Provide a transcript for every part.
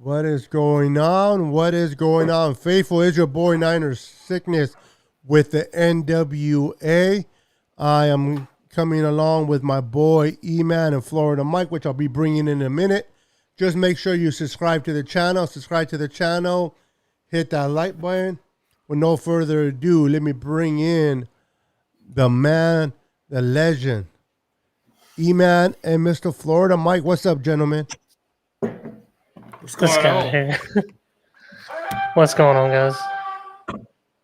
What is going on? What is going on? Faithful is your boy Niners Sickness with the N.W.A. I am coming along with my boy E-Man and Florida Mike, which I'll be bringing in a minute. Just make sure you subscribe to the channel. Hit that like button. With no further ado, let me bring in the man, the legend, E-Man and Mr. Florida Mike. What's up, gentlemen? What's This going guy on? here. What's going on, guys?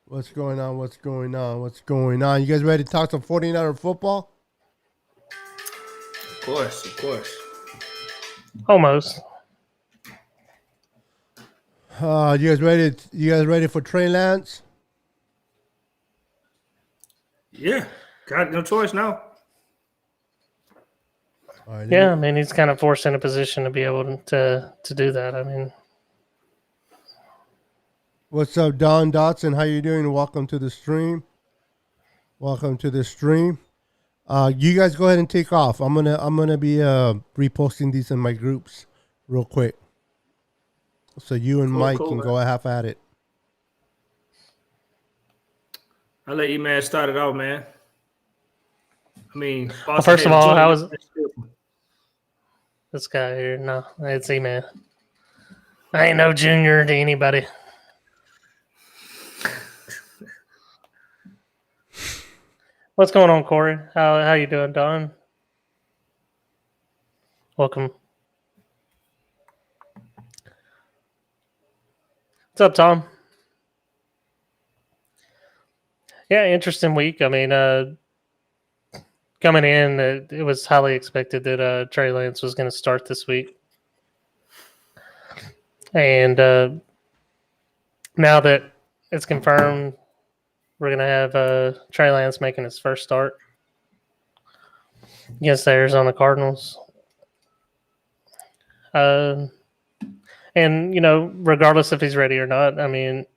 What's going on? What's going on? What's going on? You guys ready to talk some 49er football? Of course, of course. Almost. You guys ready? You guys ready for Trey Lance? Yeah, got no choice now. All right, Yeah, I mean, he's kind of forced in a position to be able to do that. I mean, what's up, Don Dotson? How you doing? Welcome to the stream. Welcome to the stream. You guys go ahead and take off. I'm gonna be reposting these in my groups real quick, so you and Mike can go half at it. I'll let you man start it out, man. I mean, well, first of all, how was this guy here? No, it's E-Man. I ain't no junior to anybody. What's going on, Corey? How you doing, Don? Welcome. What's up, Tom? Yeah, interesting week. I mean, coming in, it was highly expected that Trey Lance was going to start this week. And now that it's confirmed, we're going to have Trey Lance making his first start against the Arizona Cardinals. And, you know, regardless if he's ready or not, I mean,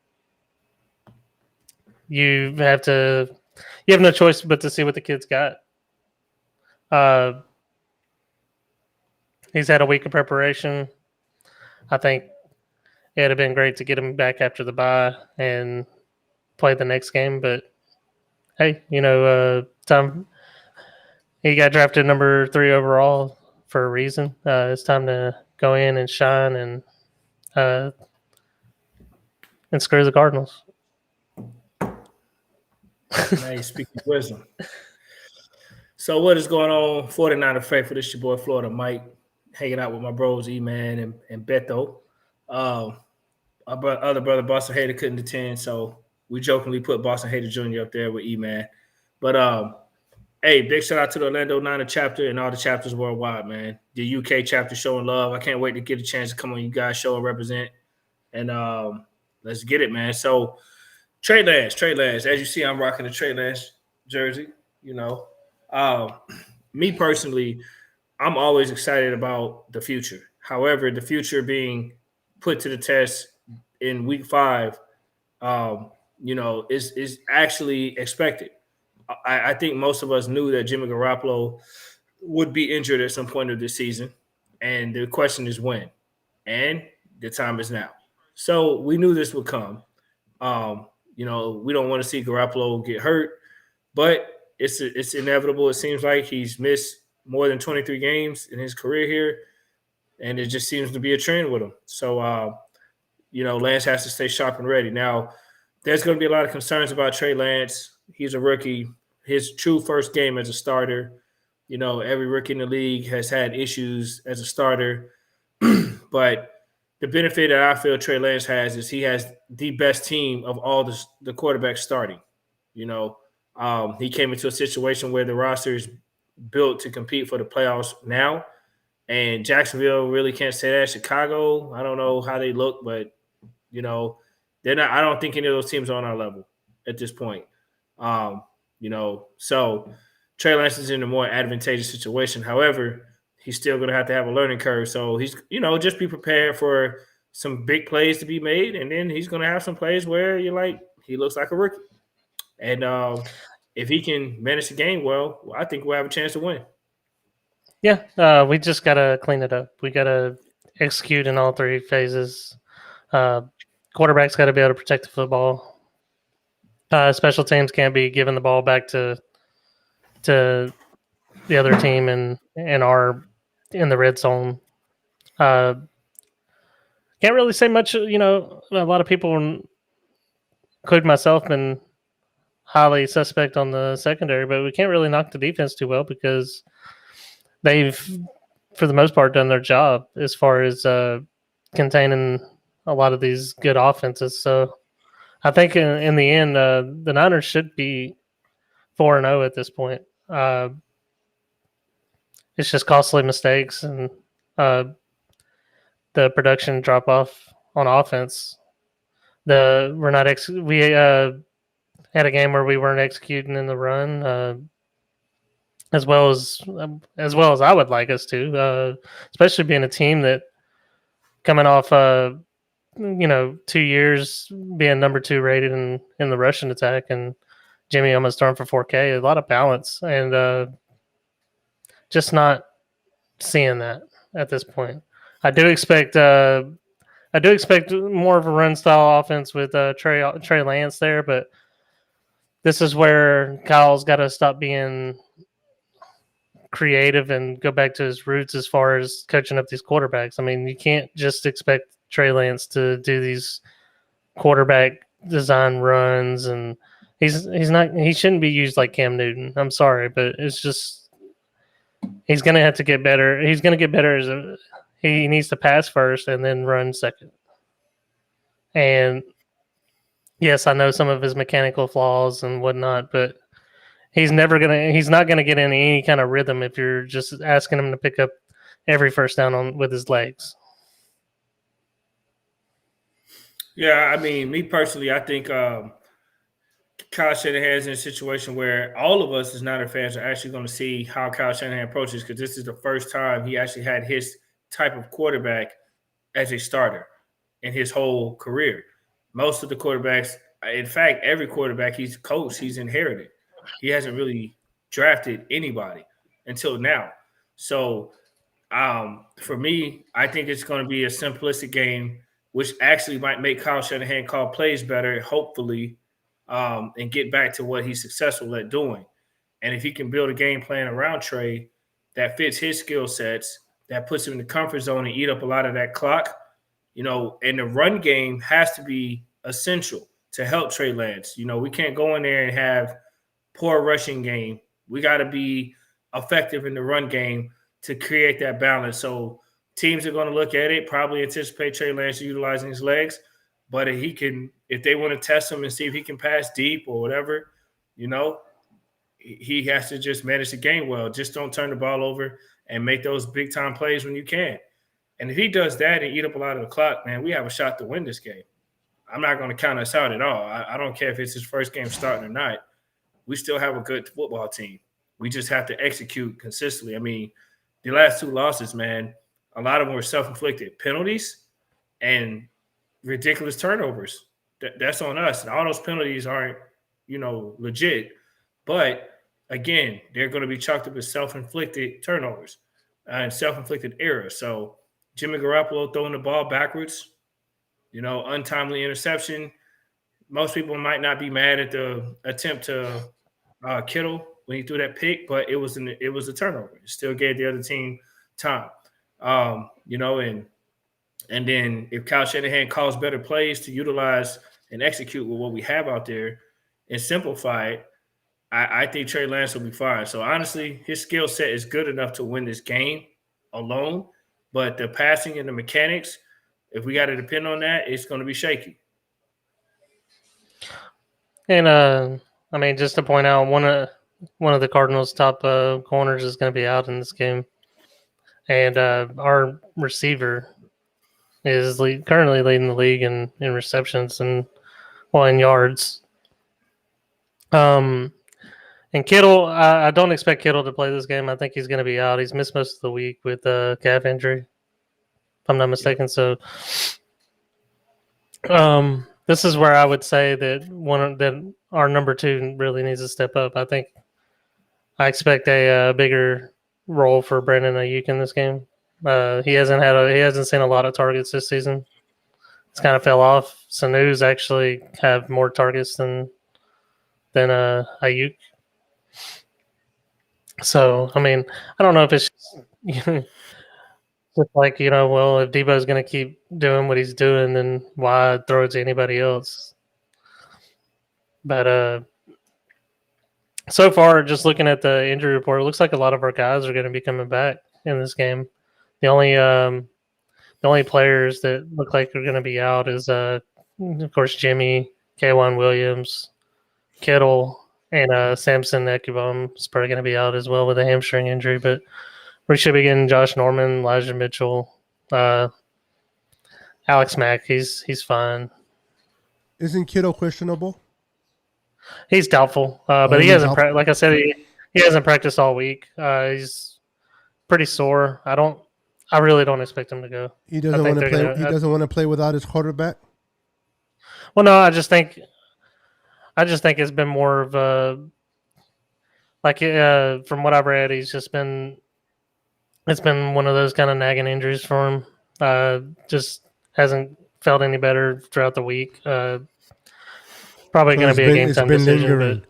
you have no choice but to see what the kid's got. He's had a week of preparation. I think it'd have been great to get him back after the bye and play the next game. But hey, you know, Tom, he got drafted number 3 overall for a reason. It's time to go in and shine and screw the Cardinals. Now you speak with wisdom. So what is going on? 49er Faithful. This your boy Florida Mike, hanging out with my bros E-Man and Beto. Our other brother Boston Hater couldn't attend, so we jokingly put Boston Hater Jr. up there with E-Man. But hey, big shout out to the Orlando Niner chapter and all the chapters worldwide, man. The UK chapter showing love. I can't wait to get a chance to come on you guys' show and represent. And let's get it, man. So Trey Lance. As you see, I'm rocking the Trey Lance jersey. You know, me personally, I'm always excited about the future. However, the future being put to the test in week 5, you know, is actually expected. I think most of us knew that Jimmy Garoppolo would be injured at some point of this season, and the question is when, and the time is now. So we knew this would come. You know, we don't want to see Garoppolo get hurt, but it's inevitable. It seems like he's missed more than 23 games in his career here, and it just seems to be a trend with him. So, you know, Lance has to stay sharp and ready. Now, there's going to be a lot of concerns about Trey Lance. He's a rookie. His true first game as a starter. You know, every rookie in the league has had issues as a starter. But the benefit that I feel Trey Lance has is he has the best team of all the quarterbacks starting. You know, he came into a situation where the roster is built to compete for the playoffs now. And Jacksonville really can't say that. Chicago, I don't know how they look, but, you know, they're not. I don't think any of those teams are on our level at this point. You know, so Trey Lance is in a more advantageous situation. However, he's still going to have a learning curve. So he's, you know, just be prepared for some big plays to be made, and then he's going to have some plays where you're like, he looks like a rookie. And if he can manage the game well, I think we'll have a chance to win. Yeah, we just gotta clean it up. We gotta execute in all three phases. Quarterback's got to be able to protect the football. Special teams can't be giving the ball back to the other team and our in the red zone. Can't really say much. A lot of people, including myself, been highly suspect on the secondary, but we can't really knock the defense too well because they've, for the most part, done their job as far as containing a lot of these good offenses. So I think in the end, the Niners should be 4-0 at this point. It's just costly mistakes and the production drop off on offense. We had a game where we weren't executing in the run as well as I would like us to, especially being a team that coming off 2 years being number 2 rated in the rushing attack, and Jimmy almost thrown for 4K. A lot of balance and just not seeing that at this point. I do expect more of a run style offense with Trey Lance there, but this is where Kyle's got to stop being creative and go back to his roots as far as coaching up these quarterbacks. I mean, you can't just expect Trey Lance to do these quarterback design runs, and he shouldn't be used like Cam Newton. I'm sorry, but it's just he's going to have to get better. He's going to get better he needs to pass first and then run second. And yes, I know some of his mechanical flaws and whatnot, but he's not gonna get in any kind of rhythm if you're just asking him to pick up every first down with his legs. Yeah, I mean, me personally, I think Kyle Shanahan's in a situation where all of us as Niner fans are actually going to see how Kyle Shanahan approaches, because this is the first time he actually had his type of quarterback as a starter in his whole career. Most of the quarterbacks, in fact, every quarterback he's coached, he's inherited. He hasn't really drafted anybody until now. So for me, I think it's going to be a simplistic game, which actually might make Kyle Shanahan call plays better, hopefully, and get back to what he's successful at doing. And if he can build a game plan around Trey that fits his skill sets, that puts him in the comfort zone and eat up a lot of that clock, and the run game has to be essential to help Trey Lance. We can't go in there and have poor rushing game. We got to be effective in the run game to create that balance. So teams are going to look at it, probably anticipate Trey Lance utilizing his legs, but if they want to test him and see if he can pass deep or whatever, he has to just manage the game well. Just don't turn the ball over and make those big time plays when you can. And if he does that and eat up a lot of the clock, man, we have a shot to win this game. I'm not going to count us out at all. I don't care if it's his first game starting or not. We still have a good football team. We just have to execute consistently. I mean, the last 2 losses, man, a lot of them were self-inflicted penalties and ridiculous turnovers. That's on us. And all those penalties aren't, legit. But, again, they're going to be chalked up as self-inflicted turnovers and self-inflicted errors. So Jimmy Garoppolo throwing the ball backwards, untimely interception. Most people might not be mad at the attempt to Kittle when he threw that pick, but it was a turnover. It still gave the other team time, and then if Kyle Shanahan calls better plays to utilize and execute with what we have out there and simplify it, I think Trey Lance will be fine. So honestly, his skill set is good enough to win this game alone, but the passing and the mechanics, if we got to depend on that, it's going to be shaky. And just to point out, one of the Cardinals' top corners is going to be out in this game, and our receiver is currently leading the league in receptions and in yards. And Kittle, I don't expect Kittle to play this game. I think he's going to be out. He's missed most of the week with a calf injury, if I'm not mistaken. So, this is where I would say that our number 2 really needs to step up. I expect a bigger role for Brandon Ayuk in this game. He hasn't seen a lot of targets this season. It's kind of fell off. Sanu's actually have more targets than Ayuk. So I mean, I don't know if it's just like well, if Debo's going to keep doing what he's doing, then why throw it to anybody else? But so far, just looking at the injury report, it looks like a lot of our guys are going to be coming back in this game. The only players that look like they're going to be out is of course Jimmy, K1 Williams, Kittle, and Samson Ekubom is probably going to be out as well with a hamstring injury. But we should be getting Josh Norman, Elijah Mitchell, Alex Mack. He's fine. Isn't Kittle questionable? He's doubtful, but he hasn't. Like I said, he hasn't practiced all week. He's pretty sore. I really don't expect him to go. He doesn't want to play. He doesn't want to play without his quarterback. Well, no, I just think it's been more of a from what I've read, it's been one of those kind of nagging injuries for him. Just hasn't felt any better throughout the week. Probably going to be a game time decision.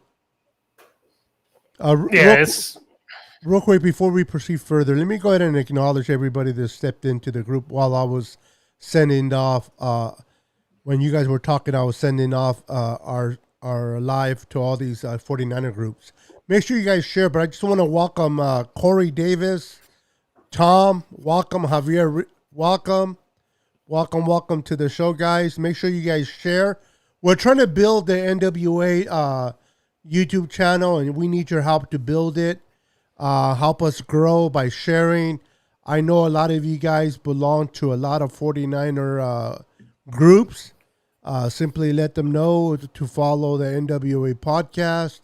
Real quick before we proceed further, let me go ahead and acknowledge everybody that stepped into the group while I was sending off. When you guys were talking, I was sending off our live to all these 49er groups. Make sure you guys share, but I just want to welcome Corey Davis, Tom, welcome, Javier, welcome to the show, guys. Make sure you guys share. We're trying to build the N.W.A. YouTube channel, and we need your help to build it. Help us grow by sharing. I know a lot of you guys belong to a lot of 49er groups. Simply let them know to follow the N.W.A. podcast.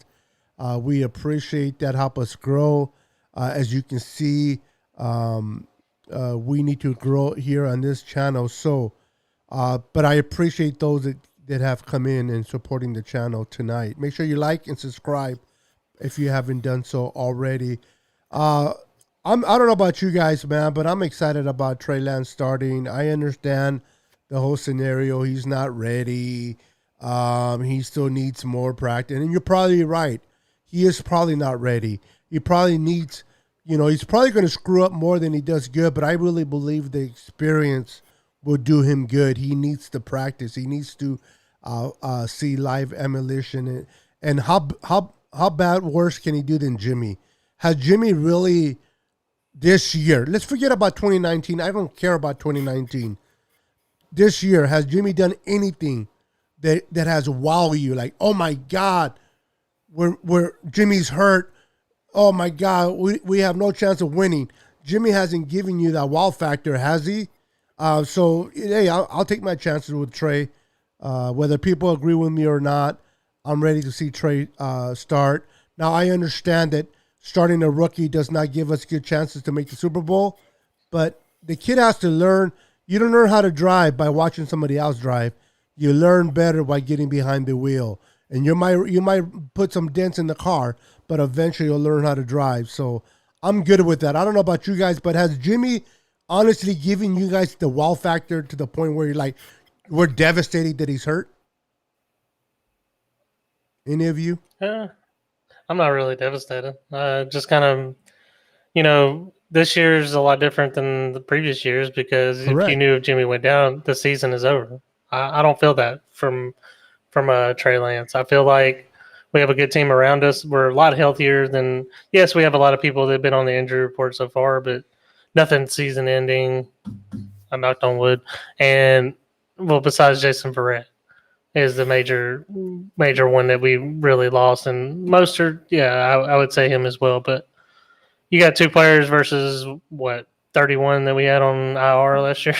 We appreciate that. Help us grow. As you can see, we need to grow here on this channel. So, but I appreciate those that have come in and supporting the channel tonight. Make sure you like and subscribe if you haven't done so already. I don't know about you guys, man, but I'm excited about Trey Lance starting. I understand the whole scenario. He's not ready. He still needs more practice. And you're probably right. He is probably not ready. He probably needs, he's probably going to screw up more than he does good, but I really believe the experience will do him good. He needs to practice. He needs to see live emulation. And how bad worse can he do than Jimmy? Has Jimmy really this year, let's forget about 2019. I don't care about 2019. This year, has Jimmy done anything that has wowed you? Like, oh my God, we're Jimmy's hurt. Oh my God, we have no chance of winning. Jimmy hasn't given you that wow factor, has he? So, hey, I'll take my chances with Trey. Whether people agree with me or not, I'm ready to see Trey start. Now, I understand that starting a rookie does not give us good chances to make the Super Bowl, but the kid has to learn. You don't learn how to drive by watching somebody else drive. You learn better by getting behind the wheel. And you might put some dents in the car, but eventually you'll learn how to drive. So I'm good with that. I don't know about you guys, but has Jimmy honestly given you guys the wow factor to the point where you're like, we're devastated that he's hurt? Any of you? I'm not really devastated. Just kind of, this year's a lot different than the previous years because Correct. If you knew if Jimmy went down, the season is over. I don't feel that from Trey Lance. I feel like we have a good team around us. We're a lot healthier than – yes, we have a lot of people that have been on the injury report so far, but nothing season-ending. I knocked on wood. And, well, besides Jason Verrett is the major one that we really lost. And Mostert, yeah, I would say him as well. But you got two players versus, 31 that we had on IR last year?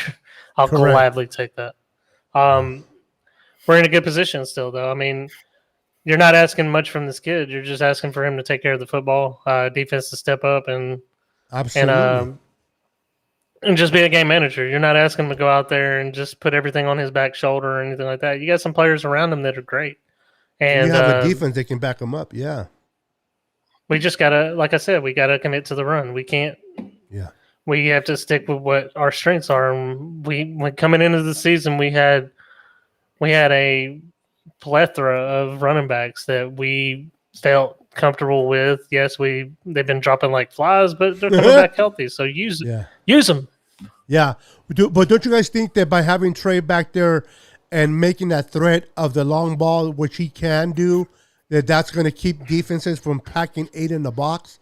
I'll Correct. Gladly take that. We're in a good position still, though. I mean, you're not asking much from this kid. You're just asking for him to take care of the football, defense to step up, and absolutely, and just be a game manager. You're not asking him to go out there and just put everything on his back shoulder or anything like that. You got some players around him that are great, and you have a defense that can back him up. Yeah, we just gotta, like I said, we gotta commit to the run. We can't. Yeah. we have to stick with what our strengths are. And when coming into the season, we had a plethora of running backs that we felt comfortable with. Yes, they've been dropping like flies, but they're coming back healthy. So use them. Yeah. But don't you guys think that by having Trey back there and making that threat of the long ball, which he can do, that's going to keep defenses from packing 8 in the box?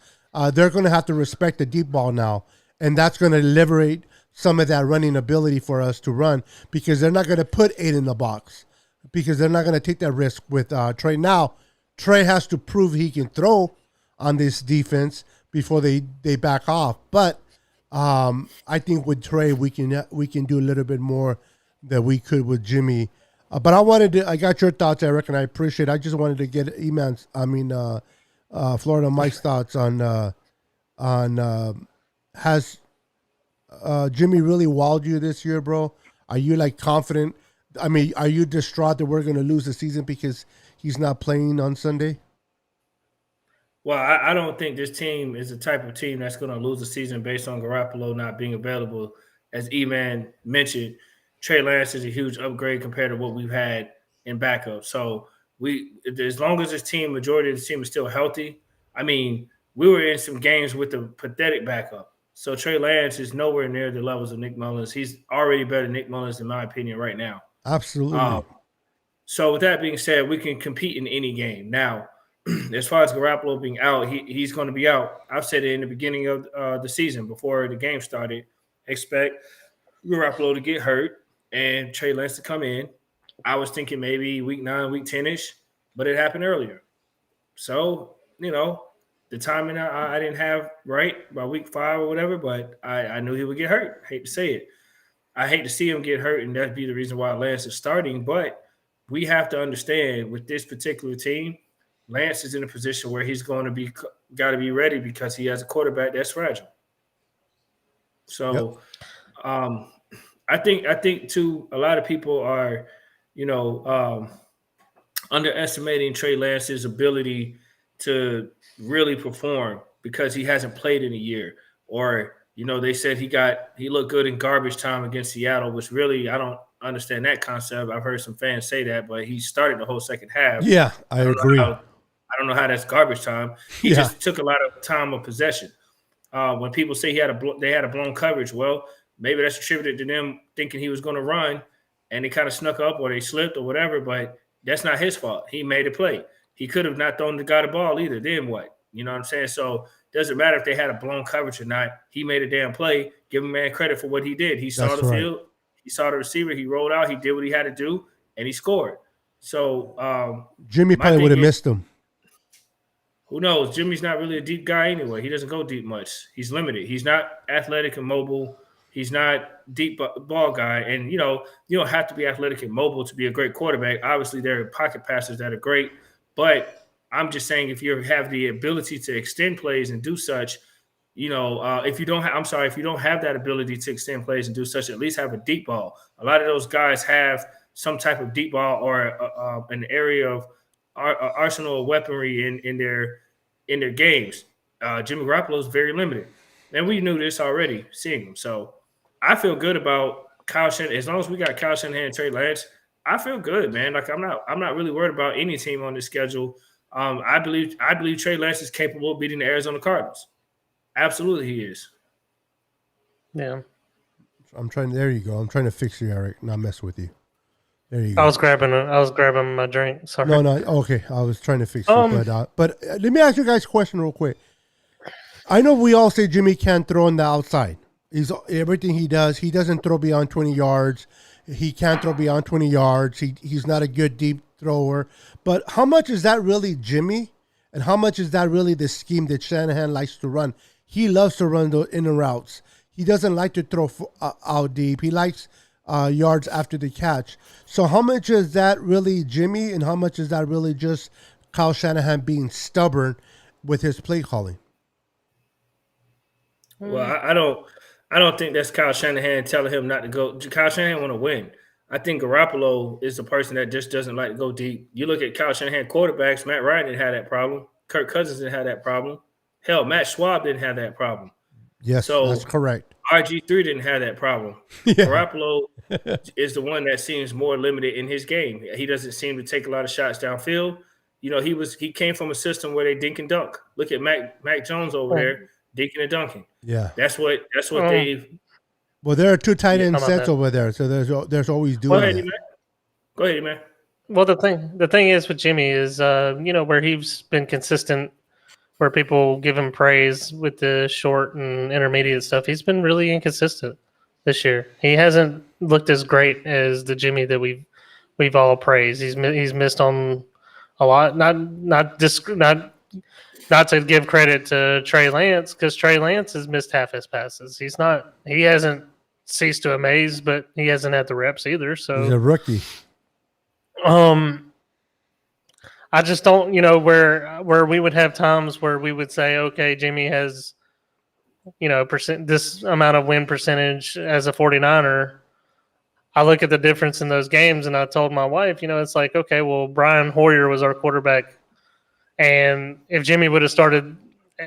They're going to have to respect the deep ball now, and that's going to liberate some of that running ability for us to run, because they're not going to put 8 in the box, because they're not going to take that risk with Trey. Now, Trey has to prove he can throw on this defense before they back off. But I think with Trey, we can do a little bit more than we could with Jimmy. But I got your thoughts, Eric, and I appreciate it. I just wanted to get Florida Mike's thoughts on has Jimmy really wowed you this year, bro? Are you like confident? I mean, are you distraught that we're going to lose the season because he's not playing on Sunday? Well, I don't think this team is the type of team that's going to lose the season based on Garoppolo not being available. As E-Man mentioned, Trey Lance is a huge upgrade compared to what we've had in backup. So as long as this team, majority of the team is still healthy, I mean, we were in some games with a pathetic backup. So Trey Lance is nowhere near the levels of Nick Mullins. He's already better than Nick Mullins, in my opinion, right now. Absolutely. So with that being said, we can compete in any game. Now, as far as Garoppolo being out, he's going to be out. I've said it in the beginning of the season before the game started. Expect Garoppolo to get hurt and Trey Lance to come in. I was thinking maybe week 9, week 10-ish, but it happened earlier. So, the timing I didn't have right by week 5 or whatever, but I knew he would get hurt. I hate to say it. I hate to see him get hurt, and that'd be the reason why Lance is starting. But we have to understand with this particular team, Lance is in a position where he's going to got to be ready because he has a quarterback that's fragile. So, I think too, a lot of people are, underestimating Trey Lance's ability to really perform because he hasn't played in a year. Or, they said he looked good in garbage time against Seattle, which really I don't understand that concept. I've heard some fans say that, but he started the whole second half. Yeah, I agree. I don't know how that's garbage time. He just took a lot of time of possession. When people say they had a blown coverage, well, maybe that's attributed to them thinking he was going to run, and they kind of snuck up or they slipped or whatever. But that's not his fault. He made a play. He could have not thrown the guy the ball either. Then what? You know what I'm saying? So it doesn't matter if they had a blown coverage or not. He made a damn play. Give him man credit for what he did. He saw the field. He saw the receiver. He rolled out. He did what he had to do, and he scored. So Jimmy probably would have missed him. Who knows? Jimmy's not really a deep guy anyway. He doesn't go deep much. He's limited. He's not athletic and mobile. He's not deep ball guy. And, you don't have to be athletic and mobile to be a great quarterback. Obviously, there are pocket passers that are great. But I'm just saying if you have the ability to extend plays and do such, if you don't have that ability to extend plays and do such, at least have a deep ball. A lot of those guys have some type of deep ball or an area of arsenal of weaponry in their games. Jimmy Garoppolo is very limited, and we knew this already seeing him. So I feel good about Kyle Shanahan. As long as we got Kyle Shanahan and Trey Lance, I feel good, man. Like I'm not really worried about any team on this schedule. I believe Trey Lance is capable of beating the Arizona Cardinals. Absolutely, he is. Yeah. There you go. I'm trying to fix you, Eric. Not mess with you. There you go. I was grabbing my drink. Sorry. No. Okay. I was trying to fix you, but let me ask you guys a question real quick. I know we all say Jimmy can't throw on the outside. Everything he does, he doesn't throw beyond 20 yards. He can't throw beyond 20 yards. He's not a good deep thrower. But how much is that really Jimmy? And how much is that really the scheme that Shanahan likes to run? He loves to run the inner routes. He doesn't like to throw out deep. He likes yards after the catch. So how much is that really Jimmy, and how much is that really just Kyle Shanahan being stubborn with his play calling? Well, I don't think that's Kyle Shanahan telling him not to go. Kyle Shanahan want to win. I think Garoppolo is the person that just doesn't like to go deep. You look at Kyle Shanahan quarterbacks, Matt Ryan didn't have that problem. Kirk Cousins didn't have that problem. Hell, Matt Schwab didn't have that problem. Yes, so that's correct. RG3 didn't have that problem. Yeah. Garoppolo is the one that seems more limited in his game. He doesn't seem to take a lot of shots downfield. He came from a system where they dink and dunk. Look at Mac Jones over there, dinking and dunking. Yeah. That's what they. Well, there are two tight end how about sets that? over there, so there's always doing that. Go ahead, man. Well, the thing is with Jimmy is, where he's been consistent, where people give him praise with the short and intermediate stuff. He's been really inconsistent this year. He hasn't looked as great as the Jimmy that we've all praised. He's missed on a lot. Not to give credit to Trey Lance, because Trey Lance has missed half his passes. He hasn't ceased to amaze, but he hasn't had the reps either. So he's a rookie. I just don't, where we would have times where we would say, okay, Jimmy has, this amount of win percentage as a 49er. I look at the difference in those games, and I told my wife, it's like, okay, well, Brian Hoyer was our quarterback, and if Jimmy would have started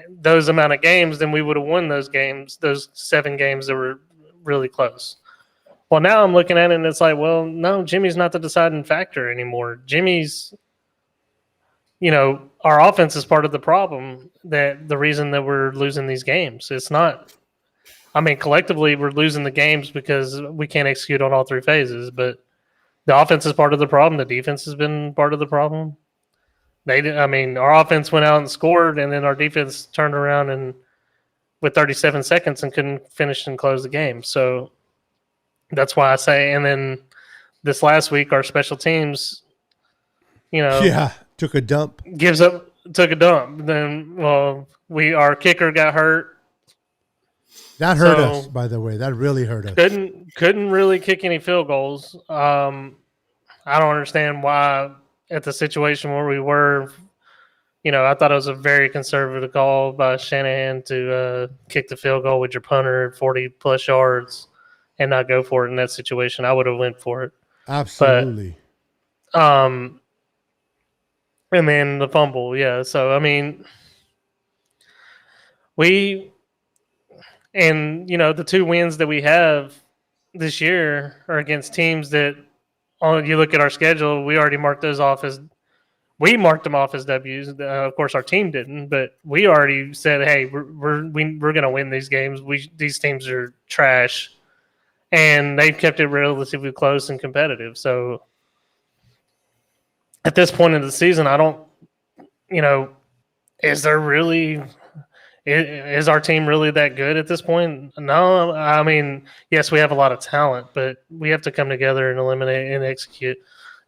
those amount of games, then we would have won those games, those 7 games that were really close. Well, now I'm looking at it, and it's like, well, no, Jimmy's not the deciding factor anymore. Jimmy's, our offense is part of the problem, that the reason that we're losing these games. It's not, collectively we're losing the games because we can't execute on all 3 phases, but the offense is part of the problem. The defense has been part of the problem. Our offense went out and scored, and then our defense turned around and with 37 seconds and couldn't finish and close the game. So that's why I say, and then this last week, our special teams, took a dump. Took a dump. Then, our kicker got hurt. That hurt us, by the way. That really hurt us. Couldn't really kick any field goals. I don't understand why at the situation where we were, I thought it was a very conservative call by Shanahan to kick the field goal with your punter 40-plus yards and not go for it in that situation. I would have went for it. Absolutely. But, and then the fumble, yeah. So, the 2 wins that we have this year are against teams that, you look at our schedule, we already marked those off as – we marked them off as W's. Of course, our team didn't, but we already said, hey, we're going to win these games. These teams are trash. And they've kept it relatively close and competitive. So at this point in the season, I don't, is our team really that good at this point? No. Yes, we have a lot of talent, but we have to come together and eliminate and execute.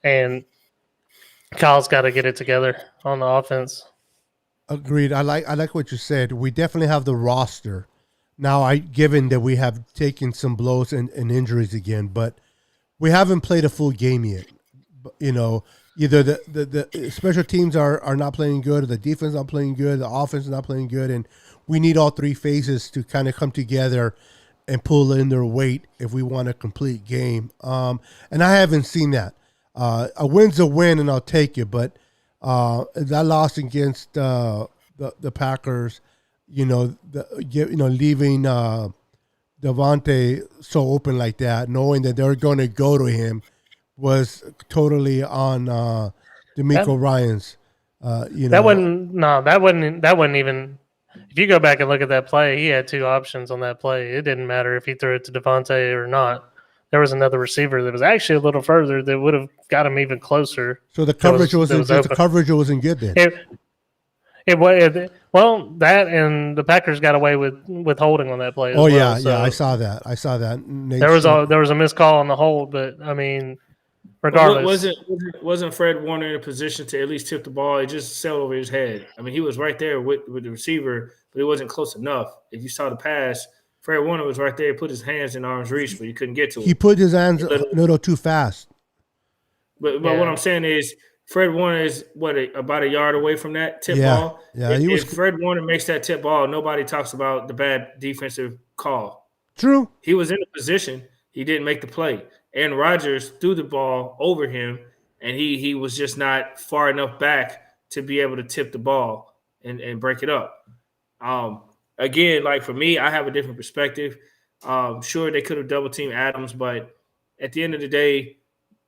And Kyle's got to get it together on the offense. Agreed. I like what you said. We definitely have the roster. Now, given that we have taken some blows and injuries again, but we haven't played a full game yet. Either the special teams are not playing good, or the defense not playing good, the offense is not playing good, and we need all 3 phases to kind of come together and pull in their weight if we want a complete game. And I haven't seen that. A win's a win, and I'll take it. But that loss against the Packers, leaving Devontae so open like that, knowing that they're going to go to him, was totally on D'Amico Ryans. That wasn't even. If you go back and look at that play, he had 2 options on that play. It didn't matter if he threw it to Devontae or not. There was another receiver that was actually a little further that would have got him even closer. So the coverage wasn't good then. That and the Packers got away with holding on that play. I saw that. There was a missed call on the hold, but regardless, wasn't Fred Warner in a position to at least tip the ball? It just sailed over his head. He was right there with the receiver, but it wasn't close enough. If you saw the pass, Fred Warner was right there, put his hands in arm's reach, but he couldn't get to it. He put his hands a little too fast. But what I'm saying is, Fred Warner is about a yard away from that tip ball. Yeah, if Fred Warner makes that tip ball, nobody talks about the bad defensive call. True. He was in a position. He didn't make the play. Aaron Rodgers threw the ball over him, and he was just not far enough back to be able to tip the ball and break it up. Again, like for me, I have a different perspective. Sure, they could have double teamed Adams, but at the end of the day,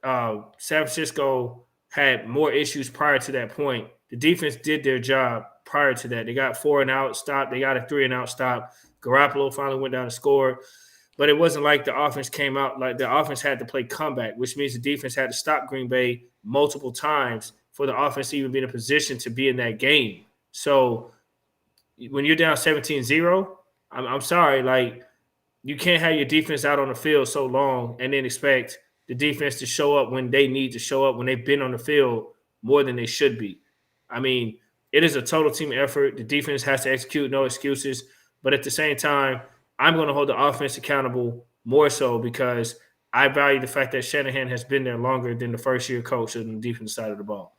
San Francisco had more issues prior to that point. The defense did their job prior to that. They got 4 and out stop. They got a 3 and out stop. Garoppolo finally went down and scored. But it wasn't like the offense came out, like the offense had to play comeback, which means the defense had to stop Green Bay multiple times for the offense to even be in a position to be in that game. So when you're down 17-0, I'm sorry, like you can't have your defense out on the field so long and then expect the defense to show up when they need to show up when they've been on the field more than they should be. I mean, it is a total team effort. The defense has to execute, no excuses. But at the same time, I'm going to hold the offense accountable more so because I value the fact that Shanahan has been there longer than the first-year coach on the defense side of the ball.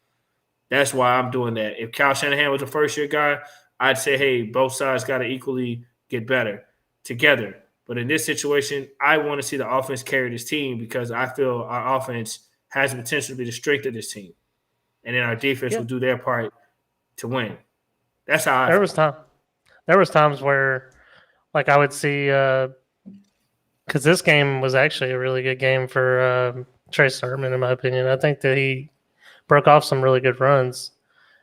That's why I'm doing that. If Kyle Shanahan was a first-year guy, I'd say, hey, both sides got to equally get better together. But in this situation, I want to see the offense carry this team because I feel our offense has the potential to be the strength of this team. And then our defense will do their part to win. That's how I feel. There was times where, like, I would see because this game was actually a really good game for Trey Sermon, in my opinion. I think that he broke off some really good runs,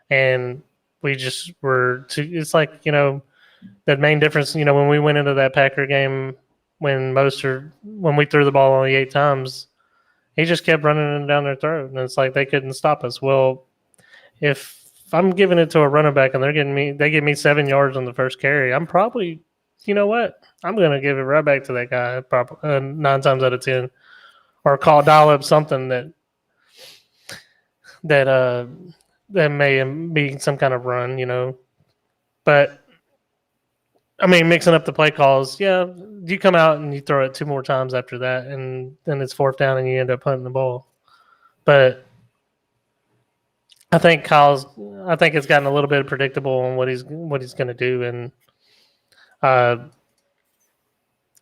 and we just were too. It's like, you know, that main difference. You know, when we went into that Packer game, when we threw the ball only 8 times, he just kept running it down their throat, and it's like they couldn't stop us. Well, if I'm giving it to a running back and they give me 7 yards on the first carry, I'm probably, you know what? I'm going to give it right back to that guy probably 9 times out of 10, or dial up something that may be some kind of run, you know. But I mean, mixing up the play calls, yeah, you come out and you throw it 2 more times after that, and then it's 4th down and you end up punting the ball. But I think it's gotten a little bit predictable on what he's going to do, and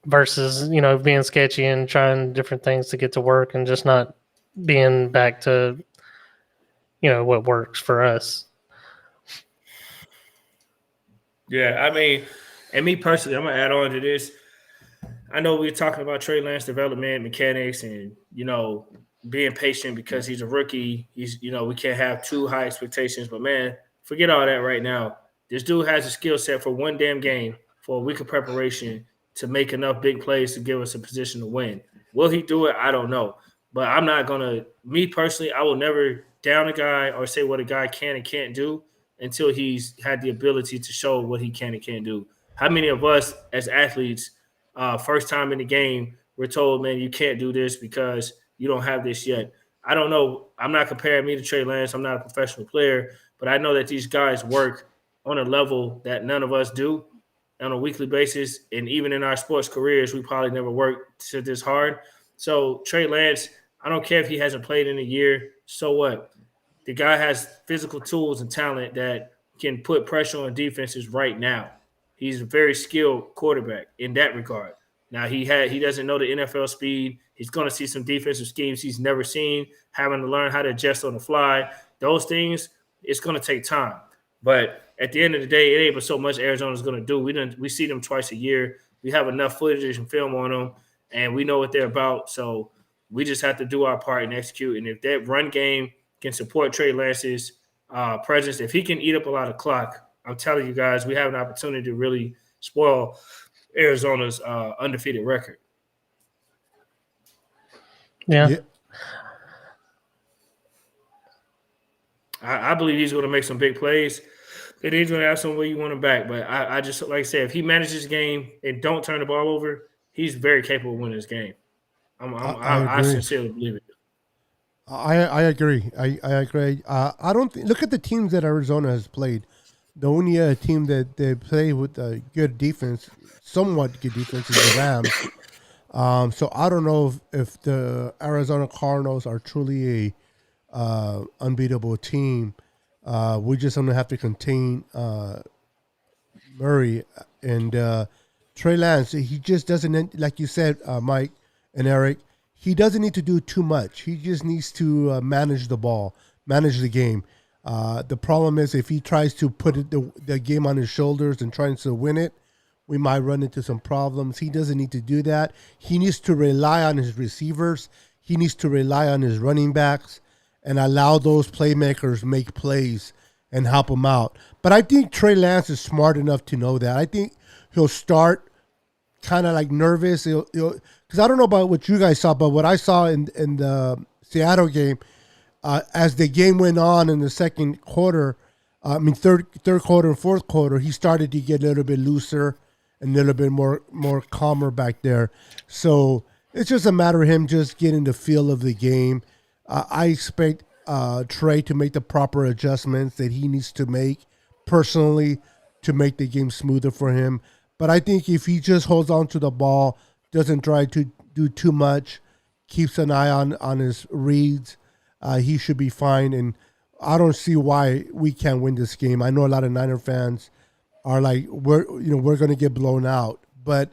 versus, you know, being sketchy and trying different things to get to work and just not being back to, you know, what works for us. Yeah, I mean, and me personally, I'm gonna add on to this. I know we're talking about Trey Lance development, mechanics, and, you know, being patient because he's a rookie. He's, you know, we can't have too high expectations, but man, forget all that right now. This dude has a skill set for one damn game, for a week of preparation to make enough big plays to give us a position to win. Will he do it? I don't know. But I'm not gonna, me personally, I will never down a guy or say what a guy can and can't do until he's had the ability to show what he can and can't do. How many of us as athletes, first time in the game, we're told, man, you can't do this because you don't have this yet. I don't know. I'm not comparing me to Trey Lance. I'm not a professional player, but I know that these guys work on a level that none of us do on a weekly basis. And even in our sports careers, we probably never worked to this hard. So Trey Lance, I don't care if he hasn't played in a year. So what? The guy has physical tools and talent that can put pressure on defenses right now. He's a very skilled quarterback in that regard. Now he doesn't know the NFL speed. He's going to see some defensive schemes he's never seen, having to learn how to adjust on the fly. Those things, it's going to take time. But at the end of the day, it ain't but so much Arizona's going to do. We see them twice a year. We have enough footage and film on them, and we know what they're about. So we just have to do our part and execute. And if that run game can support Trey Lance's presence, if he can eat up a lot of clock, I'm telling you guys, we have an opportunity to really spoil Arizona's undefeated record. Yeah. I believe he's going to make some big plays. And he's going to have some way you want him back. But I just, like I said, if he manages the game and don't turn the ball over, he's very capable of winning this game. I sincerely believe it. I agree. I agree. I don't look at the teams that Arizona has played. The only team that they play with a good defense, somewhat good defense, is the Rams. So I don't know if the Arizona Cardinals are truly a unbeatable team. We just going to have to contain Murray and Trey Lance. He just doesn't, like you said, Mike and Eric, he doesn't need to do too much. He just needs to manage the ball, manage the game. The problem is if he tries to put the game on his shoulders and tries to win it, we might run into some problems. He doesn't need to do that. He needs to rely on his receivers. He needs to rely on his running backs and allow those playmakers make plays and help him out. But I think Trey Lance is smart enough to know that. I think he'll start kind of like nervous. Because I don't know about what you guys saw, but what I saw in the Seattle game, as the game went on in the second quarter, third quarter and fourth quarter, he started to get a little bit looser and a little bit more calmer back there. So it's just a matter of him just getting the feel of the game. I expect Trey to make the proper adjustments that he needs to make personally to make the game smoother for him. But I think if he just holds on to the ball, doesn't try to do too much, keeps an eye on his reads, he should be fine. And I don't see why we can't win this game. I know a lot of Niner fans are like, we're going to get blown out. But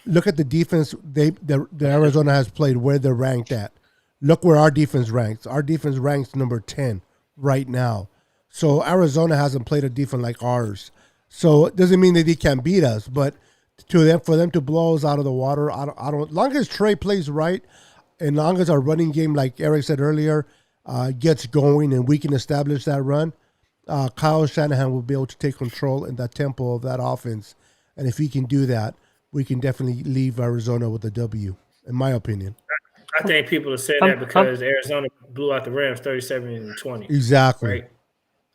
look at the defense the Arizona has played, where they're ranked at. Look where our defense ranks. Our defense ranks number 10 right now. So Arizona hasn't played a defense like ours. So it doesn't mean that they can't beat us, but for them to blow us out of the water, I don't. As long as Trey plays right, and long as our running game, like Eric said earlier, gets going and we can establish that run, Kyle Shanahan will be able to take control in that tempo of that offense. And if he can do that, we can definitely leave Arizona with a W, in my opinion. I think people are saying that because Arizona blew out the Rams 37-20. Exactly. Right.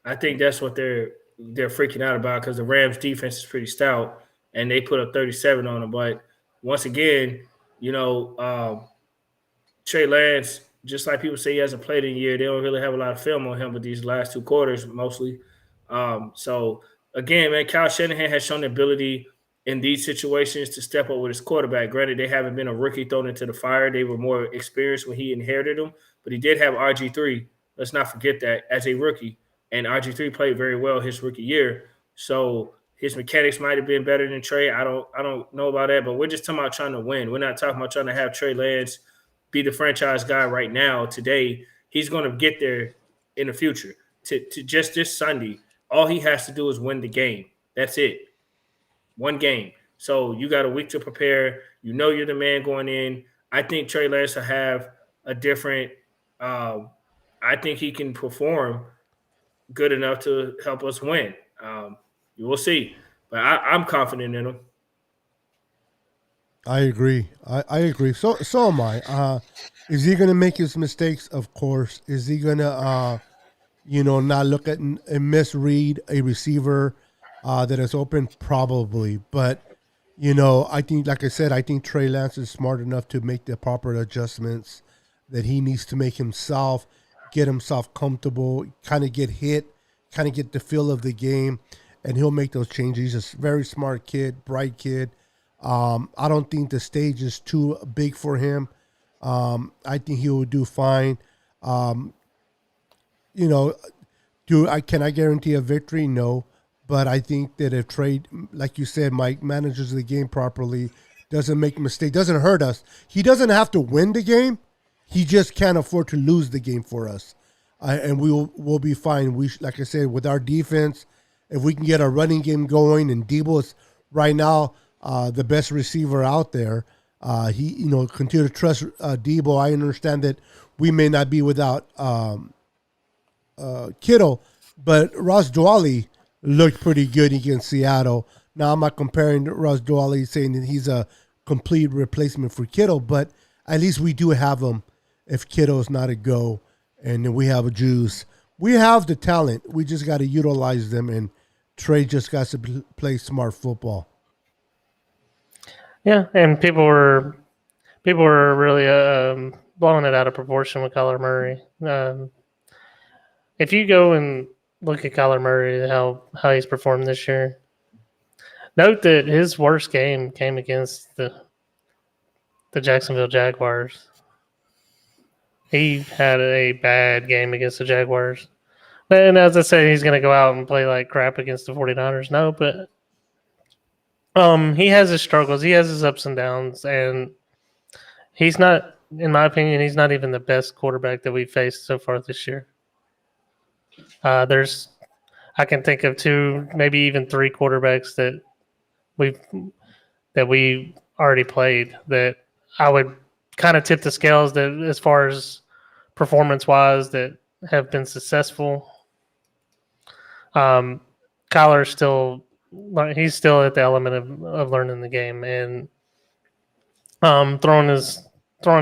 I think that's what they're freaking out about, because the Rams defense is pretty stout and they put up 37 on them. But once again, Trey Lance, just like people say he hasn't played in a year, they don't really have a lot of film on him, but these last two quarters mostly. So again, man, Kyle Shanahan has shown the ability in these situations to step up with his quarterback. Granted, they haven't been a rookie thrown into the fire. They were more experienced when he inherited them, but he did have RG3. Let's not forget that, as a rookie. And RG3 played very well his rookie year. So his mechanics might have been better than Trey. I don't know about that, but we're just talking about trying to win. We're not talking about trying to have Trey Lance be the franchise guy right now, today. He's going to get there in the future. To just this Sunday, all he has to do is win the game. That's it. One game. So you got a week to prepare. You know you're the man going in. I think Trey Lance will have a different I think he can perform good enough to help us win. You will see. But I'm confident in him. I agree. I agree. So am I. Is he going to make his mistakes? Of course. Is he going to, not look at and misread a receiver that is open? Probably. But, I think, like I said, I think Trey Lance is smart enough to make the proper adjustments that he needs to make himself, get himself comfortable, kind of get hit, kind of get the feel of the game, and he'll make those changes. He's a very smart kid, bright kid. I don't think the stage is too big for him. I think he will do fine. Can I guarantee a victory? No, but I think that if Trey, like you said, Mike, manages the game properly, doesn't make mistakes, doesn't hurt us. He doesn't have to win the game. He just can't afford to lose the game for us, and we'll be fine. Like I said, with our defense, if we can get our running game going, and Debo is right now the best receiver out there. Continue to trust Debo. I understand that we may not be without Kittle, but Ross Dwally looked pretty good against Seattle. Now, I'm not comparing Ross Dwally, saying that he's a complete replacement for Kittle, but at least we do have him if Kittle is not a go, and then we have a juice. We have the talent. We just got to utilize them, and Trey just got to play smart football. Yeah, and people were really blowing it out of proportion with Kyler Murray. If you go and look at Kyler Murray, how he's performed this year, note that his worst game came against the Jacksonville Jaguars. He had a bad game against the Jaguars. And as I say, he's going to go out and play like crap against the 49ers. No, but he has his struggles. He has his ups and downs. And he's not, in my opinion, he's not even the best quarterback that we've faced so far this year. I can think of two, maybe even three quarterbacks that we already played that I would kind of tip the scales that as far as performance wise that have been successful. Kyler's still he's still at the element of learning the game and throwing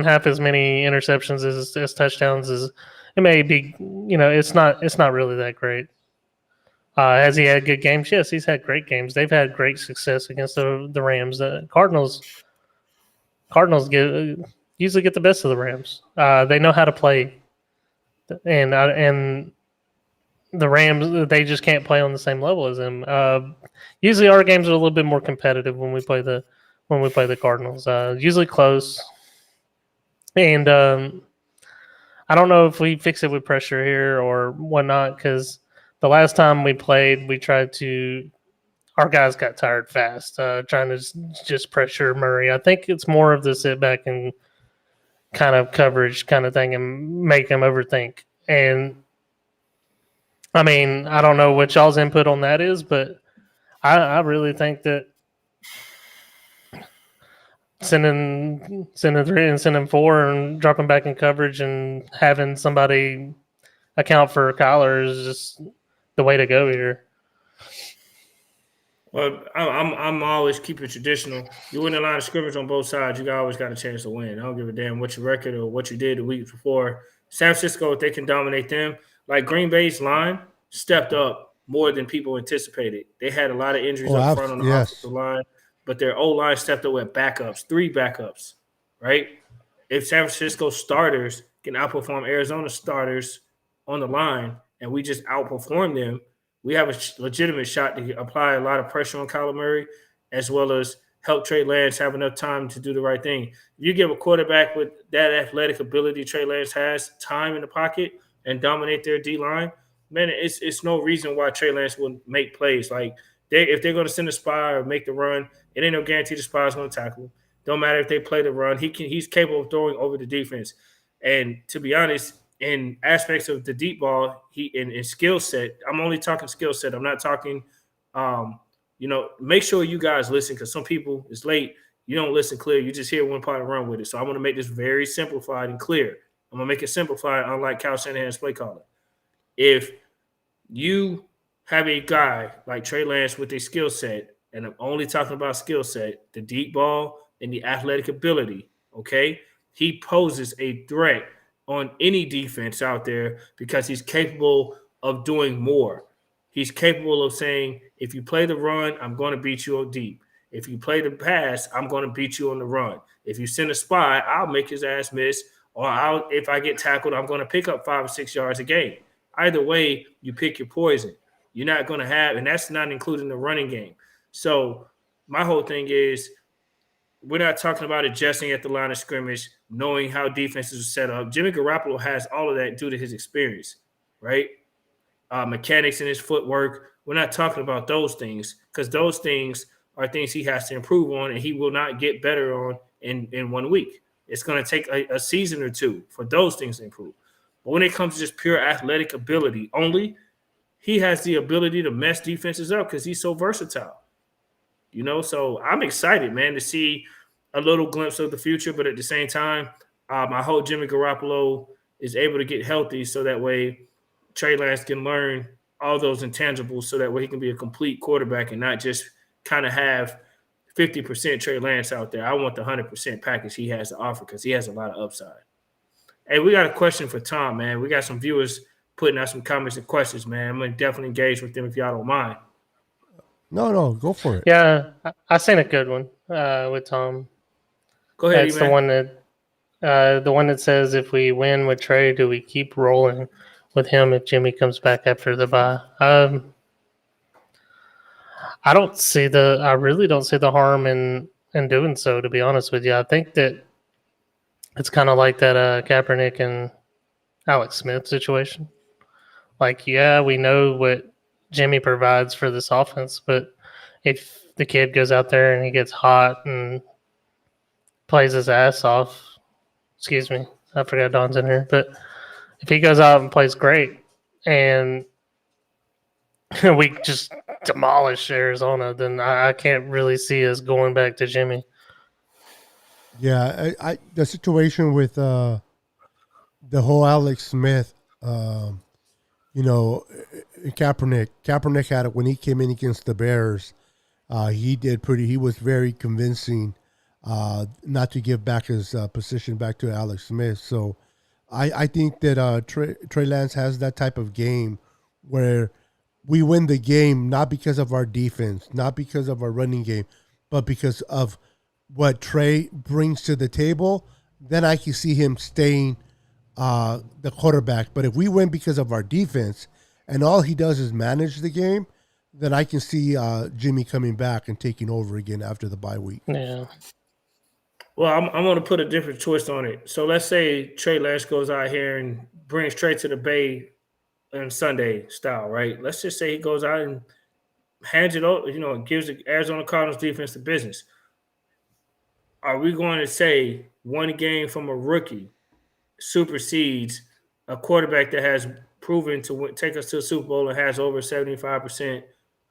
half as many interceptions as touchdowns is it may be it's not really that great. Has he had good games? Yes, he's had great games. They've had great success against the Rams. The Cardinals usually get the best of the Rams. They know how to play, and the Rams they just can't play on the same level as them. Usually, our games are a little bit more competitive when we play the Cardinals. Usually close, and I don't know if we fix it with pressure here or whatnot because the last time we played, we tried to. Our guys got tired fast, trying to just pressure Murray. I think it's more of the sit back and kind of coverage kind of thing and make him overthink. And I mean, I don't know what y'all's input on that is, but I really think that sending three and sending four and dropping back in coverage and having somebody account for Kyler is just the way to go here. Well, I'm always keep it traditional. You win the line of scrimmage on both sides, you always got a chance to win. I don't give a damn what your record or what you did the week before. San Francisco, if they can dominate them, like Green Bay's line stepped up more than people anticipated. They had a lot of injuries up front on the offensive line, but their O-line stepped up with backups, 3 backups, right? If San Francisco starters can outperform Arizona starters on the line and we just outperform them, we have a legitimate shot to apply a lot of pressure on Kyler Murray, as well as help Trey Lance have enough time to do the right thing. If you give a quarterback with that athletic ability Trey Lance has, time in the pocket, and dominate their D-line, man, it's no reason why Trey Lance wouldn't make plays. Like, if they're going to send a spy or make the run, it ain't no guarantee the spy is going to tackle him. Don't matter if they play the run. He's capable of throwing over the defense. And to be honest, in aspects of the deep ball, he in skill set. I'm only talking skill set. I'm not talking. Make sure you guys listen because some people it's late. You don't listen clear. You just hear one part and run with it. So I'm going to make this very simplified and clear. I'm going to make it simplified, unlike Kyle Shanahan's play caller. If you have a guy like Trey Lance with a skill set, and I'm only talking about skill set, the deep ball and the athletic ability, okay, he poses a threat on any defense out there because he's capable of doing more. He's capable of saying, if you play the run, I'm going to beat you on deep. If you play the pass, I'm going to beat you on the run. If you send a spy, I'll make his ass miss. Or if I get tackled, I'm going to pick up 5 or 6 yards a game. Either way, you pick your poison. You're not going to have, and that's not including the running game. So my whole thing is, we're not talking about adjusting at the line of scrimmage, knowing how defenses are set up. Jimmy Garoppolo has all of that due to his experience, right? Mechanics in his footwork. We're not talking about those things because those things are things he has to improve on and he will not get better on in 1 week. It's going to take a season or two for those things to improve. But when it comes to just pure athletic ability only, he has the ability to mess defenses up because he's so versatile. So I'm excited, man, to see a little glimpse of the future. But at the same time, I hope Jimmy Garoppolo is able to get healthy so that way Trey Lance can learn all those intangibles so that way he can be a complete quarterback and not just kind of have 50% Trey Lance out there. I want the 100% package he has to offer because he has a lot of upside. Hey, we got a question for Tom, man. We got some viewers putting out some comments and questions, man. I'm going to definitely engage with them if y'all don't mind. No, go for it. Yeah, I seen a good one with Tom. Go ahead, That's the one that says if we win with Trey, do we keep rolling with him if Jimmy comes back after the bye? I really don't see the harm in doing so, to be honest with you. I think that it's kind of like that Kaepernick and Alex Smith situation. Like, yeah, we know what Jimmy provides for this offense, but if the kid goes out there and he gets hot and plays his ass off, excuse me, I forgot Don's in here, but if he goes out and plays great and we just demolish Arizona, then I can't really see us going back to Jimmy. Yeah, I the situation with the whole Alex Smith, you know, Kaepernick had it when he came in against the Bears. He did pretty. He was very convincing, not to give back his position back to Alex Smith. So, I think that Trey Lance has that type of game where we win the game not because of our defense, not because of our running game, but because of what Trey brings to the table. Then I can see him staying the quarterback. But if we win because of our defense and all he does is manage the game, then I can see Jimmy coming back and taking over again after the bye week. Yeah. Well, I'm going to put a different twist on it. So let's say Trey Lance goes out here and brings Trey to the Bay on Sunday style, right? Let's just say he goes out and hands it over, gives the Arizona Cardinals defense the business. Are we going to say one game from a rookie supersedes a quarterback that has proven to take us to the Super Bowl and has over 75%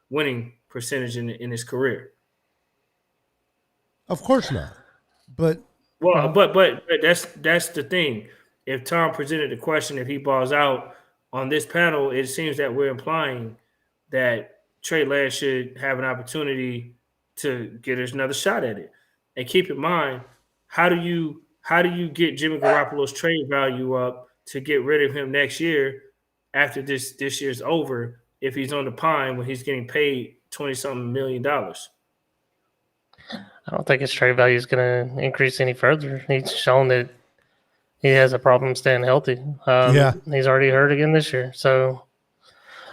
winning percentage in his career? Of course not. But Well, but that's the thing. If Tom presented the question, if he balls out on this panel, it seems that we're implying that Trey Lance should have an opportunity to get us another shot at it. And keep in mind, how do you get Jimmy Garoppolo's trade value up to get rid of him next year after this year's over if he's on the pine when he's getting paid $20-something million? I don't think his trade value is going to increase any further. He's shown that he has a problem staying healthy. yeah, He's already hurt again this year. So,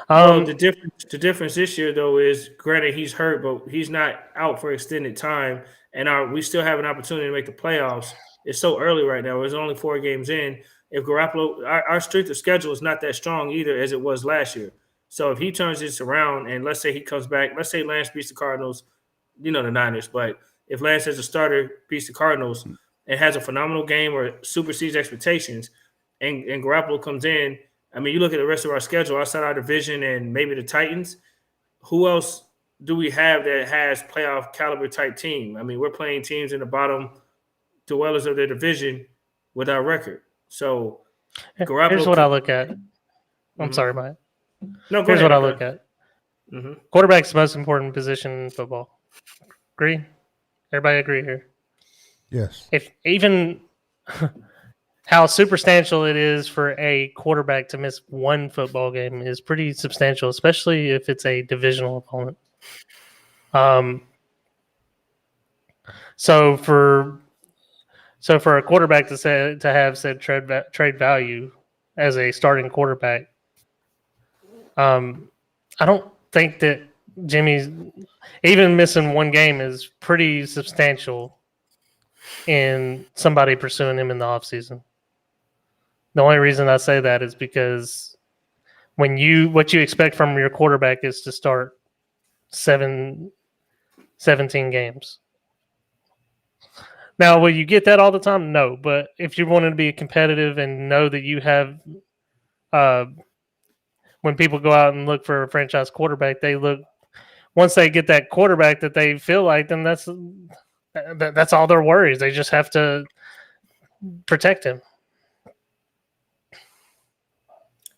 Well, the difference this year though is, granted, he's hurt, but he's not out for extended time, and we still have an opportunity to make the playoffs. It's so early right now. There's only 4 games in. If Garoppolo, our strength of schedule is not that strong either as it was last year. So if he turns this around and let's say he comes back, let's say Lance beats the Cardinals, the Niners, but if Lance as a starter beats the Cardinals and has a phenomenal game or supersedes expectations, and Garoppolo comes in. I mean, you look at the rest of our schedule outside our division and maybe the Titans. Who else do we have that has playoff caliber type team? I mean, we're playing teams in the bottom dwellers of their division with our record. So Garoppolo. here's what I look at. I'm sorry, Mike. No, go Here's ahead. what I look at. Quarterback's the most important position in football. Agree? Everybody agree here? yes. If even how substantial it is for a quarterback to miss one football game is pretty substantial, especially if it's a divisional opponent. So for a quarterback to have said trade value as a starting quarterback, I don't think that Jimmy's even missing one game is pretty substantial in somebody pursuing him in the offseason. The only reason I say that is because what you expect from your quarterback is to start 17 games. Now, will you get that all the time? No, but if you want to be competitive and know that you have, when people go out and look for a franchise quarterback, they look once they get that quarterback that they feel like, then that's all their worries. They just have to protect him.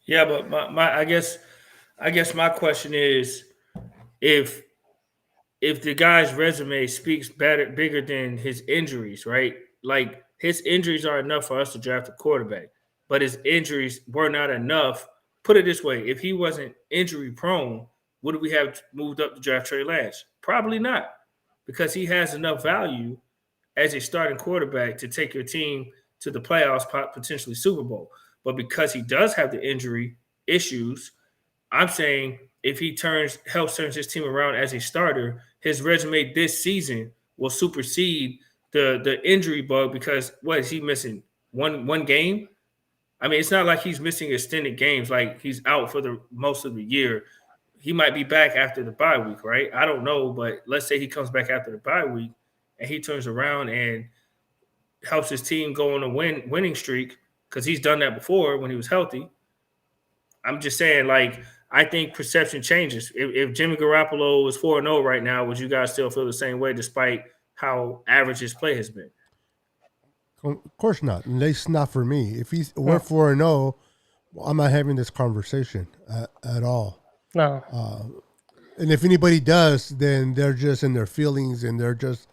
Yeah, but I guess my question is, if the guy's resume speaks bigger than his injuries, right? Like, his injuries are enough for us to draft a quarterback, but his injuries were not enough. Put it this way: if he wasn't injury prone, would we have moved up to draft Trey Lance? Probably not, because he has enough value as a starting quarterback to take your team to the playoffs, potentially Super Bowl. But because he does have the injury issues, I'm saying if he helps turn his team around as a starter, his resume this season will supersede the injury bug, because what is he missing? One game? I mean, it's not like he's missing extended games, like he's out for the most of the year. He might be back after the bye week, right? I don't know, but let's say he comes back after the bye week and he turns around and helps his team go on a winning streak, because he's done that before when he was healthy. I'm just saying, like, I think perception changes. If Jimmy Garoppolo is 4-0 right now, would you guys still feel the same way despite how average his play has been? Of course not. At least not for me. If we're No. 4-0, I'm not having this conversation at all. No. And if anybody does, then they're just in their feelings and they're just,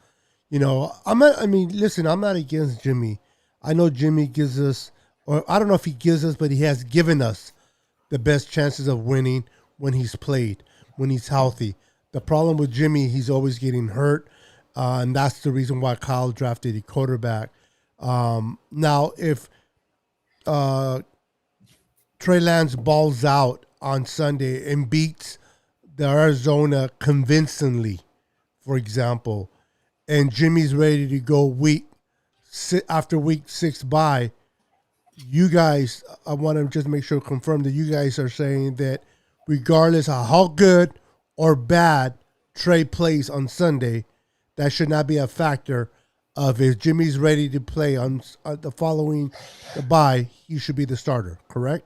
I'm not. I mean, listen, I'm not against Jimmy. I know Jimmy gives us, or I don't know if he gives us, but he has given us the best chances of winning when he's played, when he's healthy. The problem with Jimmy, he's always getting hurt, and that's the reason why Kyle drafted a quarterback. Now, if Trey Lance balls out on Sunday and beats the Arizona convincingly, for example, and Jimmy's ready to go after week 6 bye, you guys, I want to just make sure confirm that you guys are saying that regardless of how good or bad Trey plays on Sunday, that should not be a factor of if Jimmy's ready to play on the following the bye, he should be the starter, correct?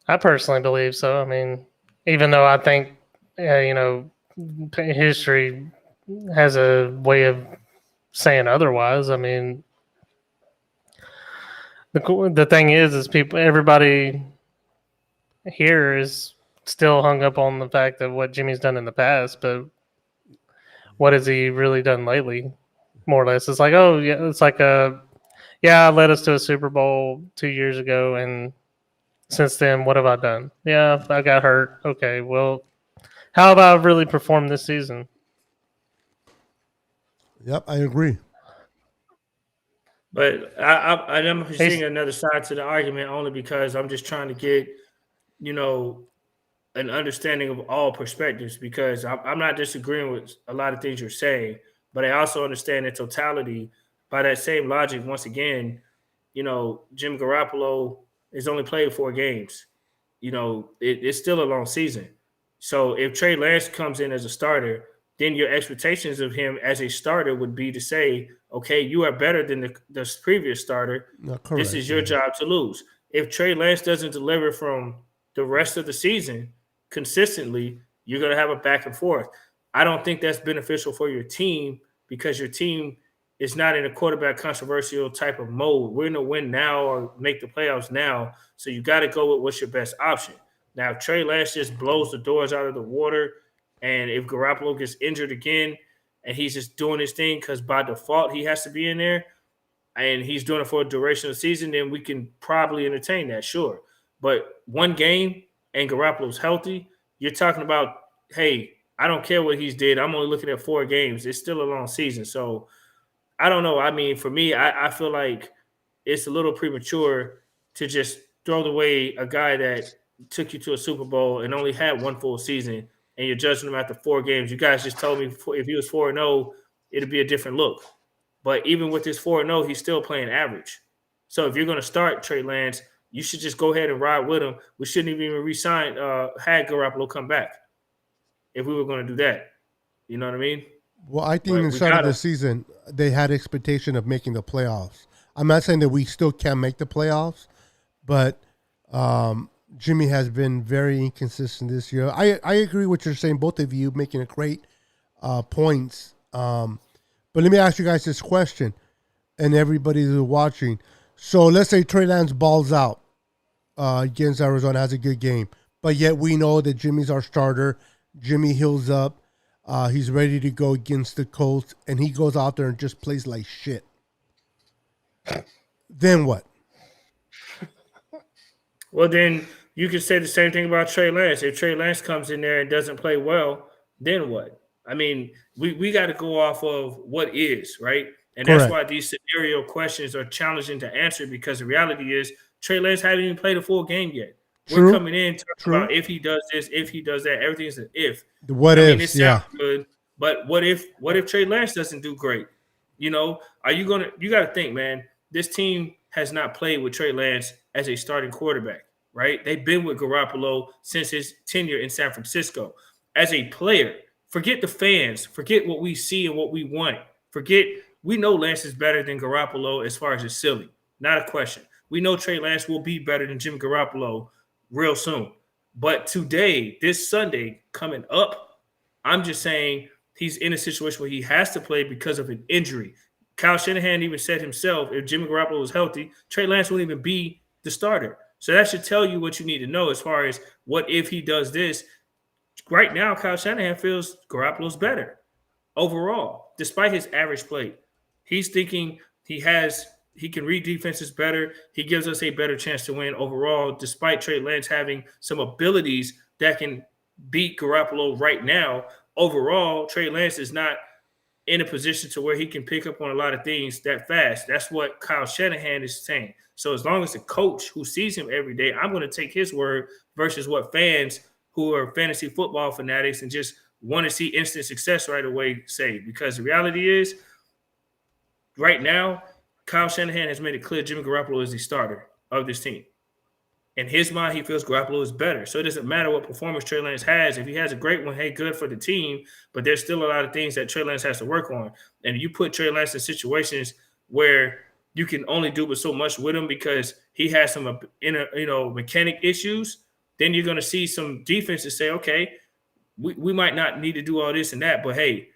I personally believe so. I mean, even though I think, history has a way of saying otherwise. I mean, the thing is everybody here is still hung up on the fact of what Jimmy's done in the past, but what has he really done lately? More or less, it's like, oh yeah, it's like yeah, led us to a Super Bowl 2 years ago, and since then, what have I done? Yeah, I got hurt. Okay, well, how have I really performed this season? Yep, I agree. But I'm seeing another side to the argument only because I'm just trying to get, you know, an understanding of all perspectives because I'm not disagreeing with a lot of things you're saying, but I also understand in totality. By that same logic, once again, Jim Garoppolo has only played 4 games. It's still a long season. So if Trey Lance comes in as a starter, then your expectations of him as a starter would be to say, okay, you are better than the previous starter. No, correct. This is your job to lose. If Trey Lance doesn't deliver from the rest of the season consistently, you're going to have a back and forth. I don't think that's beneficial for your team because your team is not in a quarterback controversial type of mode. We're going to win now or make the playoffs now. So you got to go with what's your best option. Now, if Trey Lance just blows the doors out of the water, and if Garoppolo gets injured again, and he's just doing his thing because by default he has to be in there, and he's doing it for a duration of the season, then we can probably entertain that, sure. But 1 game and Garoppolo's healthy, you're talking about, hey, I don't care what he's did. I'm only looking at 4 games. It's still a long season. So I don't know. I mean, for me, I feel like it's a little premature to just throw away a guy that took you to a Super Bowl and only had 1 full season, and you're judging him after 4 games. You guys just told me if he was 4-0, it'd be a different look. But even with his 4-0, he's still playing average. So if you're going to start Trey Lance, you should just go ahead and ride with him. We shouldn't even re-sign, had Garoppolo come back if we were going to do that. You know what I mean? Well, I think inside of the season, they had expectation of making the playoffs. I'm not saying that we still can't make the playoffs, but Jimmy has been very inconsistent this year. I agree with what you're saying, both of you making a great points. But let me ask you guys this question, and everybody who's watching. So let's say Trey Lance balls out against Arizona, has a good game, but yet we know that Jimmy's our starter. Jimmy heals up. He's ready to go against the Colts, and he goes out there and just plays like shit. Then what? Well, then you can say the same thing about Trey Lance. If Trey Lance comes in there and doesn't play well, then what? I mean, we got to go off of what is, right? And Correct. That's why these scenario questions are challenging to answer because the reality is Trey Lance hasn't even played a full game yet. True. We're coming in talking about if he does this, if he does that. Everything's an if. The what ifs, it sounds good, but what if Trey Lance doesn't do great? You got to think, man, this team has not played with Trey Lance as a starting quarterback, right? They've been with Garoppolo since his tenure in San Francisco. As a player, forget the fans, forget what we see and what we want. We know Lance is better than Garoppolo as far as his ceiling. Not a question. We know Trey Lance will be better than Jimmy Garoppolo real soon. But today, this Sunday coming up, I'm just saying he's in a situation where he has to play because of an injury. Kyle Shanahan even said himself, if Jimmy Garoppolo was healthy, Trey Lance wouldn't even be the starter. So that should tell you what you need to know as far as what if he does this. Right now, Kyle Shanahan feels Garoppolo's better overall, despite his average play. He's thinking he can read defenses better. He gives us a better chance to win overall, despite Trey Lance having some abilities that can beat Garoppolo right now. Overall, Trey Lance is not in a position to where he can pick up on a lot of things that fast. That's what Kyle Shanahan is saying. So as long as the coach who sees him every day, I'm going to take his word versus what fans who are fantasy football fanatics and just want to see instant success right away say. Because the reality is, right now, Kyle Shanahan has made it clear Jimmy Garoppolo is the starter of this team. In his mind, he feels Garoppolo is better. So it doesn't matter what performance Trey Lance has. If he has a great one, hey, good for the team. But there's still a lot of things that Trey Lance has to work on. And you put Trey Lance in situations where you can only do but so much with him because he has some mechanic issues, then you're going to see some defenses say, okay, we might not need to do all this and that, but hey,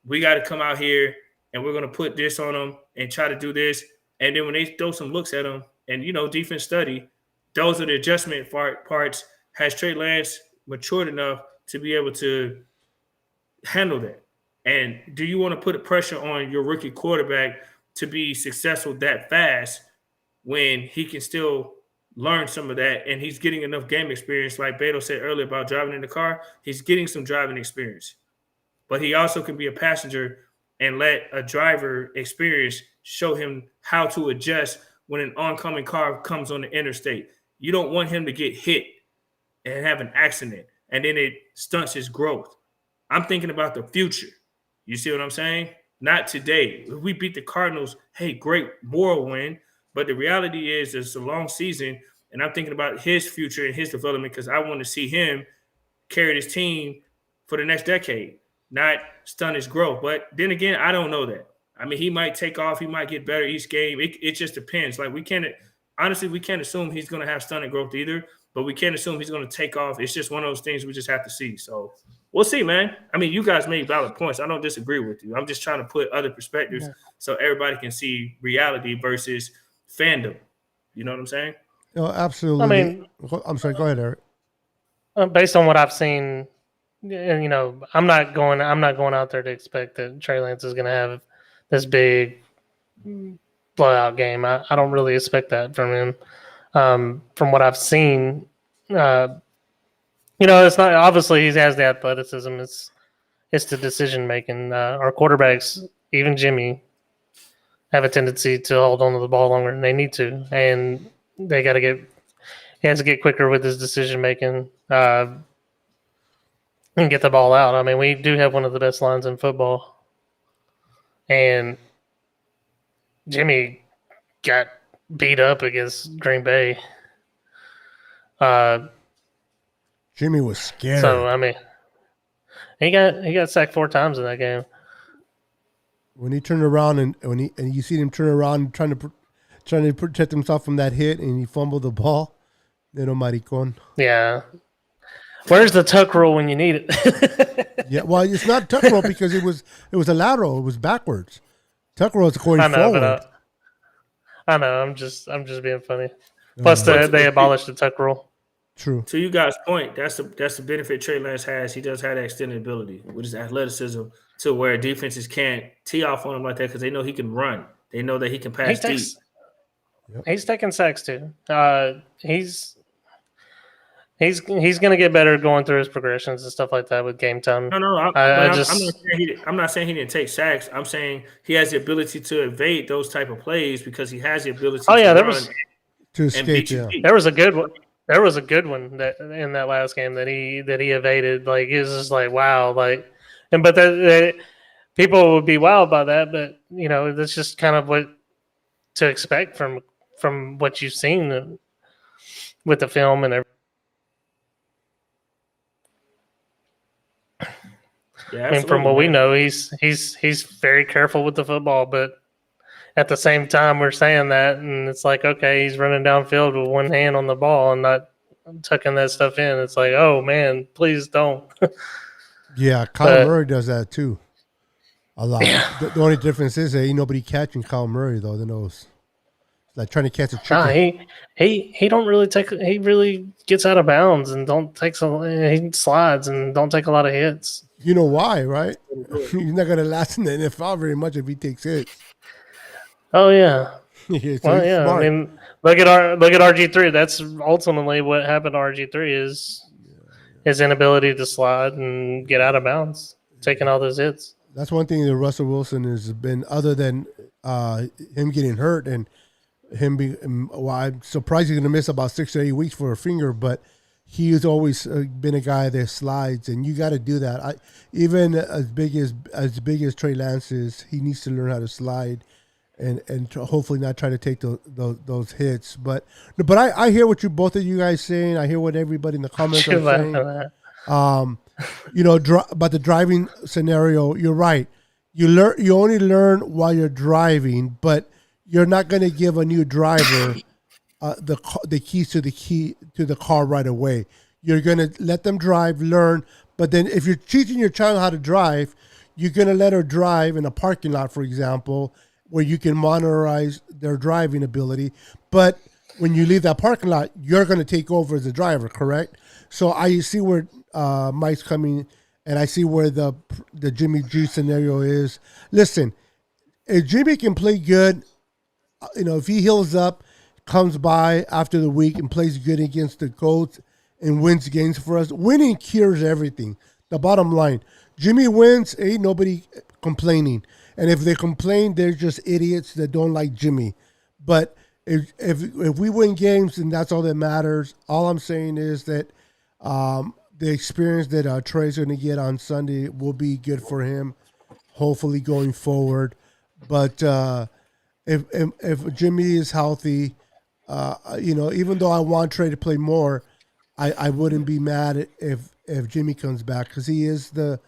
we got to come out here and we're going to put this on them and try to do this. And then when they throw some looks at them and, defense study, those are the adjustment parts. Has Trey Lance matured enough to be able to handle that? And do you want to put pressure on your rookie quarterback to be successful that fast when he can still learn some of that and he's getting enough game experience? Like Beto said earlier about driving in the car, he's getting some driving experience. But he also can be a passenger and let a driver experience show him how to adjust when an oncoming car comes on the interstate. You don't want him to get hit and have an accident, and then it stunts his growth. I'm thinking about the future. You see what I'm saying? Not today. If we beat the Cardinals, hey, great, moral win. But the reality is it's a long season, and I'm thinking about his future and his development because I want to see him carry this team for the next decade, not stunt his growth. But then again, I don't know that. I mean, he might take off. He might get better each game. It just depends. Like we can't assume he's going to have stunted growth either, but we can't assume he's going to take off. It's just one of those things we just have to see. So we'll see, man. I mean, you guys made valid points. I don't disagree with you. I'm just trying to put other perspectives so everybody can see reality versus fandom. You know what I'm saying? No, absolutely. I mean, I'm sorry. Go ahead, Eric. Based on what I've seen, I'm not going out there to expect that Trey Lance is going to have this big blowout game. I don't really expect that from him. From what I've seen, it's not obviously he has the athleticism. It's the decision making. Our quarterbacks, even Jimmy, have a tendency to hold on to the ball longer than they need to, and he has to get quicker with his decision making and get the ball out. I mean, we do have one of the best lines in football, and Jimmy got beat up against Green Bay. Jimmy was scared. So I mean, he got sacked 4 times in that game. When he turned around and you see him turn around trying to protect himself from that hit and he fumbled the ball, little maricon. Yeah. Where's the tuck rule when you need it? Yeah, well, it's not tuck roll because it was a lateral. It was backwards. Tuck roll is going forward. But, I know. I'm just being funny. Plus, they abolished the tuck rule. True. To you guys' point, that's the benefit Trey Lance has. He does have that extended ability with his athleticism to where defenses can't tee off on him like that because they know he can run. They know that he can pass deep. He's taking sacks too. He's going to get better going through his progressions and stuff like that with game time. No, I'm not saying he didn't take sacks. I'm saying he has the ability to evade those type of plays because he has the ability to run to escape. Yeah. There was a good one. There was a good one that in that last game that he evaded. Like it was just like wow, like, but people would be wild by that. But that's just kind of what to expect from what you've seen with the film and everything. Yeah, I mean, from what we know, he's very careful with the football, but at the same time we're saying that, and it's like, okay, he's running downfield with one hand on the ball and not tucking that stuff in. It's like, oh man, please don't. Yeah, Kyle Murray does that too. A lot. Yeah. The only difference is that ain't nobody catching Kyle Murray though. The nose. It's like trying to catch a chicken. Nah, he don't really take. He really gets out of bounds and don't take some. He slides and don't take a lot of hits. You know why, right? He's not gonna last in the NFL very much if he takes hits. Oh yeah. Yeah, Well, yeah. smart. I mean, look at RG3. That's ultimately what happened to RG3 is his inability to slide and get out of bounds, taking all those hits. That's one thing that Russell Wilson has been, other than him getting hurt and him being. Well, I'm surprised he's going to miss about 6 to 8 weeks for a finger, but he has always been a guy that slides, and you got to do that. Even as big as Trey Lance is, he needs to learn how to slide. And to hopefully not try to take those hits, but I hear what both of you guys saying. I hear what everybody in the comments are saying. About the driving scenario, you're right. You only learn while you're driving, but you're not going to give a new driver the keys to the car right away. You're going to let them drive, learn, but then if you're teaching your child how to drive, you're going to let her drive in a parking lot, for example, where you can monitorize their driving ability. But when you leave that parking lot, you're going to take over as a driver, correct? So I see where Mike's coming, and I see where the Jimmy G scenario is. Listen, if Jimmy can play good, if he heals up, comes by after the week and plays good against the Colts and wins games for us, winning cures everything. The bottom line, Jimmy wins, ain't nobody complaining. And if they complain, they're just idiots that don't like Jimmy. But if we win games, then that's all that matters. All I'm saying is that the experience that Trey's going to get on Sunday will be good for him, hopefully going forward. But if Jimmy is healthy, even though I want Trey to play more, I wouldn't be mad if Jimmy comes back because he is the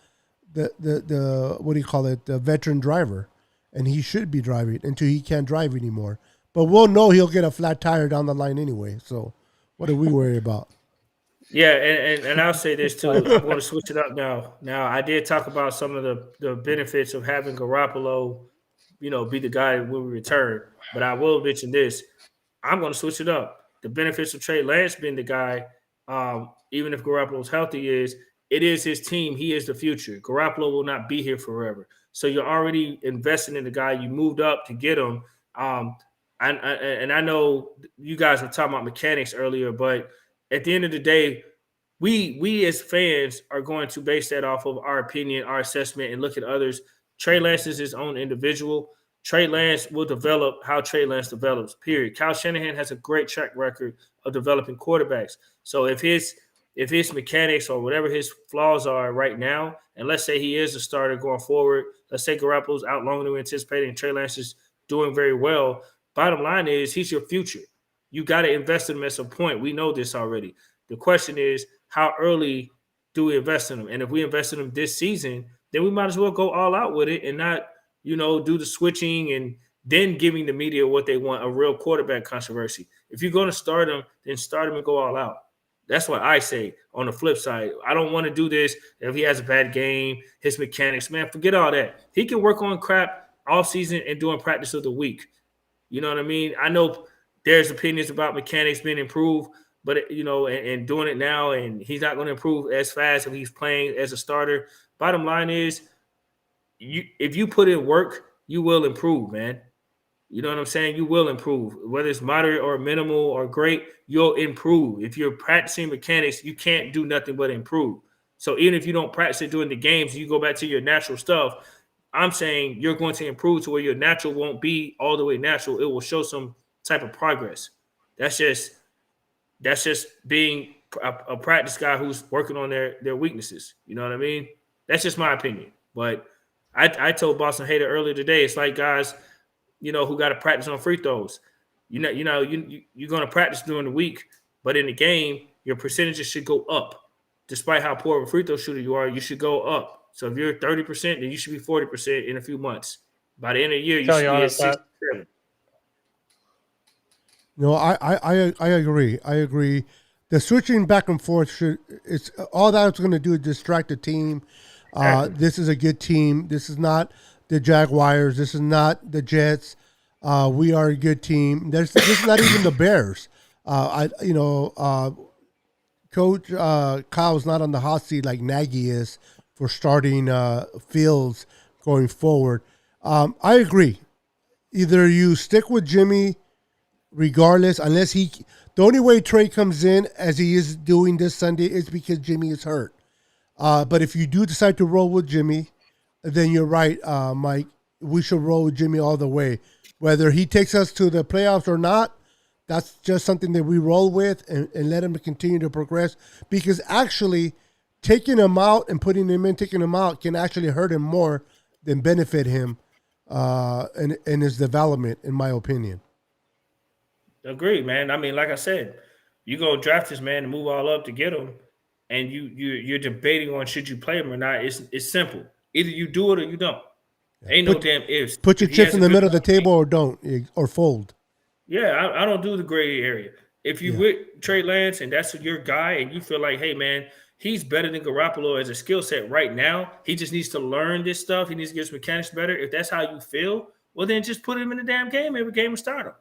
what do you call it, the veteran driver, and he should be driving until he can't drive anymore. But we'll know he'll get a flat tire down the line anyway. So what do we worry about? Yeah, and I'll say this too. I'm going to switch it up now. Now I did talk about some of the benefits of having Garoppolo, be the guy when we return. But I will mention this. I'm going to switch it up. The benefits of Trey Lance being the guy, even if Garoppolo's healthy, it is his team. He is the future. Garoppolo will not be here forever. So you're already investing in the guy. You moved up to get him. And I know you guys were talking about mechanics earlier, but at the end of the day, we as fans are going to base that off of our opinion, our assessment, and look at others. Trey Lance is his own individual. Trey Lance will develop how Trey Lance develops, period. Kyle Shanahan has a great track record of developing quarterbacks. So if his mechanics or whatever his flaws are right now, and let's say he is a starter going forward, let's say Garoppolo's out longer than we anticipated and Trey Lance is doing very well, bottom line is he's your future. You got to invest in him at some point. We know this already. The question is, how early do we invest in him? And if we invest in him this season, then we might as well go all out with it and not, do the switching and then giving the media what they want, a real quarterback controversy. If you're going to start him, then start him and go all out. That's what I say on the flip side. I don't want to do this if he has a bad game, his mechanics. Man, forget all that. He can work on crap off season and during practice of the week. You know what I mean? I know there's opinions about mechanics being improved, but, and doing it now, and he's not going to improve as fast if he's playing as a starter. Bottom line is, if you put in work, you will improve, man. You know what I'm saying? You will improve. Whether it's moderate or minimal or great, you'll improve. If you're practicing mechanics, you can't do nothing but improve. So even if you don't practice it during the games, you go back to your natural stuff, I'm saying you're going to improve to where your natural won't be all the way natural. It will show some type of progress. That's just being a practice guy who's working on their weaknesses. You know what I mean? That's just my opinion. But I told Boston Hater earlier today, it's like guys, who got to practice on free throws. You're going to practice during the week, but in the game, your percentages should go up. Despite how poor of a free throw shooter you are, you should go up. So if you're 30%, then you should be 40% in a few months. By the end of the year, you should be at 60. No, I agree. I agree. The switching back and forth should it's all that's going to do is distract the team. Exactly. This is a good team. This is not the Jaguars. This is not the Jets. We are a good team. This is not even the Bears. Coach Kyle's not on the hot seat like Nagy is for starting Fields going forward. I agree. Either you stick with Jimmy regardless, unless he. The only way Trey comes in as he is doing this Sunday is because Jimmy is hurt. But if you do decide to roll with Jimmy, then you're right, Mike. We should roll with Jimmy all the way. Whether he takes us to the playoffs or not, that's just something that we roll with and let him continue to progress. Because actually, taking him out and putting him in, taking him out can actually hurt him more than benefit him in his development, in my opinion. Agreed, man. I mean, like I said, you go draft this man and move all up to get him, and you're debating on should you play him or not. It's simple. Either you do it or you don't. Ain't no damn ifs. Put your If he chips has in a the good middle of the game, table or don't, or fold. yeah, I don't do the gray area. If you Yeah. with Trey Lance and that's your guy, and you feel like, hey man, he's better than Garoppolo as a skill set right now. He just needs to learn this stuff. He needs to get his mechanics better. If that's how you feel, well then just put him in the damn game every game and start him.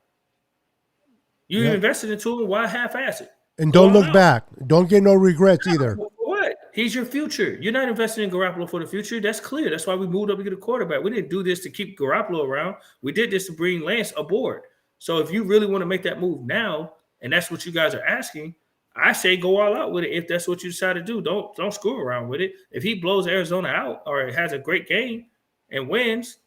You Yeah. invested into him. Why half-ass it? And Go don't all look out. back. Don't get no regrets either. For what? He's your future. You're not investing in Garoppolo for the future. That's clear. That's why we moved up to get a quarterback. We didn't do this to keep Garoppolo around. We did this to bring Lance aboard. So if you really want to make that move now, and that's what you guys are asking, I say go all out with it. If that's what you decide to do, don't screw around with it. If he blows Arizona out or has a great game and wins,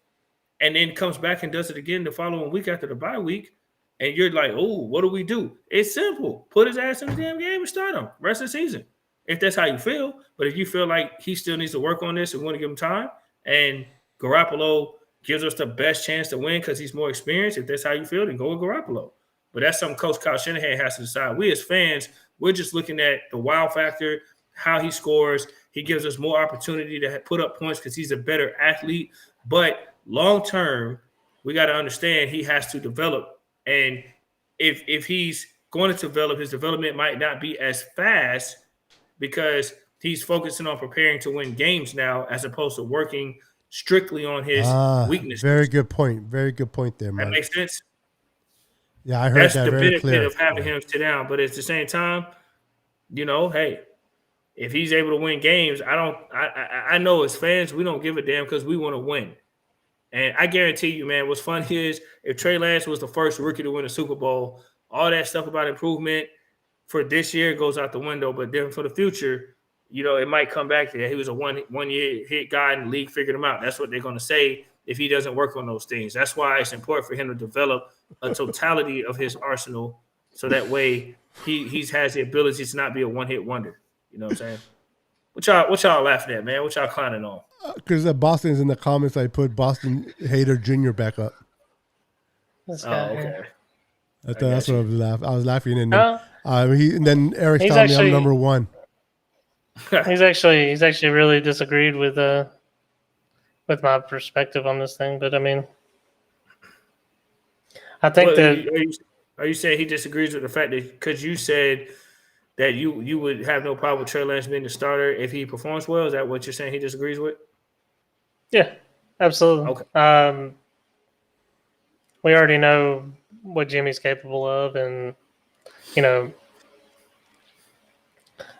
and then comes back and does it again the following week after the bye week, and you're like, oh, what do we do? It's simple. Put his ass in the damn game and start him rest of the season. If that's how you feel. But if you feel like he still needs to work on this and want to give him time, and Garoppolo gives us the best chance to win because he's more experienced, if that's how you feel, then go with Garoppolo. But that's something Coach Kyle Shanahan has to decide. We as fans, we're just looking at the wow factor, how he scores. He gives us more opportunity to put up points because he's a better athlete. But long term, we got to understand he has to develop. And if he's going to develop, his development might not be as fast because he's focusing on preparing to win games now as opposed to working strictly on his weaknesses. Very good point. Very good point there, That Mike. makes sense. Yeah, I heard That's that the very benefit clear. of having him sit down. But at the same time, hey, if he's able to win games, I know as fans, we don't give a damn because we want to win. And I guarantee you, man, what's funny is if Trey Lance was the first rookie to win a Super Bowl, all that stuff about improvement for this year goes out the window. But then for the future, it might come back to that. He was a one year hit guy and the league figured him out. That's what they're going to say if he doesn't work on those things. That's why it's important for him to develop a totality of his arsenal so that way he has the ability to not be a one-hit wonder. You know what I'm saying? What y'all laughing at, man? What y'all clowning on? Because Boston's in the comments, I put Boston Hater Jr. back up. This guy Oh, here. okay. That's what I was laughing. I was laughing, and No, then Eric's He's telling me I'm actually- number one. he's actually really disagreed with my perspective on this thing. But I mean, I think Are you saying he disagrees with the fact that because you said that you would have no problem with Trey Lance being the starter if he performs well? Is that what you're saying he disagrees with? yeah, absolutely. Okay. We already know what Jimmy's capable of, and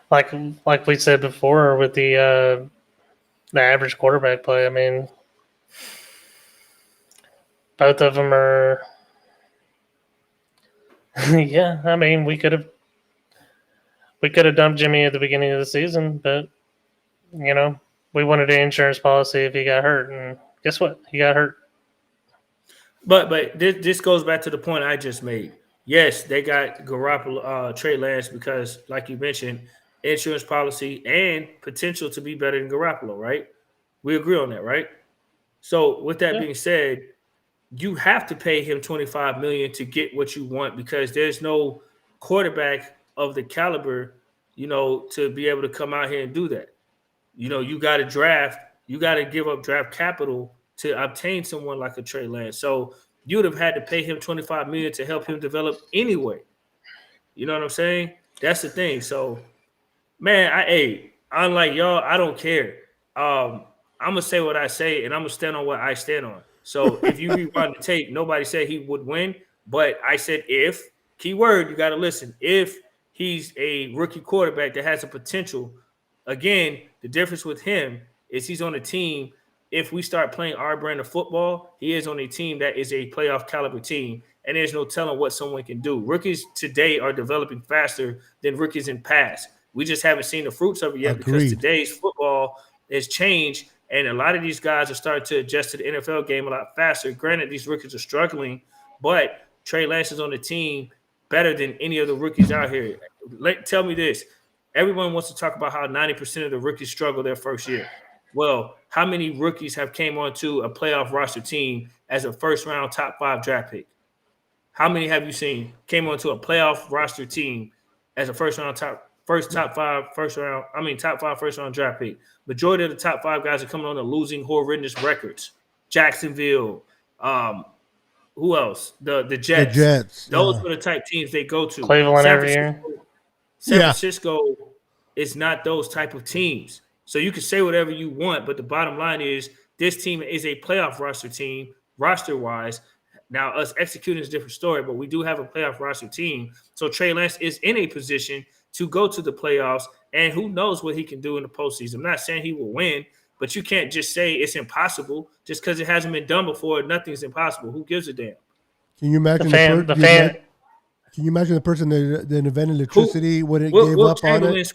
like we said before with the average quarterback play. I mean, both of them are. Yeah, I mean, we could have dumped Jimmy at the beginning of the season, but we wanted an insurance policy if he got hurt, and guess what? He got hurt. But this goes back to the point I just made. Yes, they got Garoppolo, Trey Lance because, like you mentioned, insurance policy and potential to be better than Garoppolo, right? We agree on that, right? So with that Yeah. being said, you have to pay him $25 million to get what you want because there's no quarterback of the caliber, to be able to come out here and do that. You got to draft, you got to give up draft capital to obtain someone like a Trey Lance. So you would have had to pay him $25 million to help him develop anyway. You know what I'm saying? That's the thing. So, man, unlike y'all, I don't care. I'm gonna say what I say, and I'm gonna stand on what I stand on. So if you rewind the tape, nobody said he would win, but I said if. Keyword, you got to listen. If he's a rookie quarterback that has a potential, again, the difference with him is he's on a team. If we start playing our brand of football, he is on a team that is a playoff caliber team, and there's no telling what someone can do. Rookies today are developing faster than rookies in past. We just haven't seen the fruits of it yet because Agreed. today's football has changed, and a lot of these guys are starting to adjust to the NFL game a lot faster. Granted, these rookies are struggling, but Trey Lance is on the team better than any of the rookies out here. Tell me this. Everyone wants to talk about how 90% of the rookies struggle their first year. Well, how many rookies have came onto a playoff roster team as a first-round top 5 draft pick? How many have you seen came onto a playoff roster team as a top 5 first round draft pick? Majority of the top 5 guys are coming on the losing horrendous records. Jacksonville, who else? The The Jets. Jets. Those Yeah. are the type teams they go to. Cleveland every year. San Yeah. Francisco is not those type of teams. So you can say whatever you want, but the bottom line is this team is a playoff roster team, roster-wise. Now, us executing is a different story, but we do have a playoff roster team. So Trey Lance is in a position to go to the playoffs, and who knows what he can do in the postseason. I'm not saying he will win, but you can't just say it's impossible just because it hasn't been done before. Nothing's impossible. Who gives a damn? Can you imagine Can you imagine the person that invented electricity? What it gave up on it?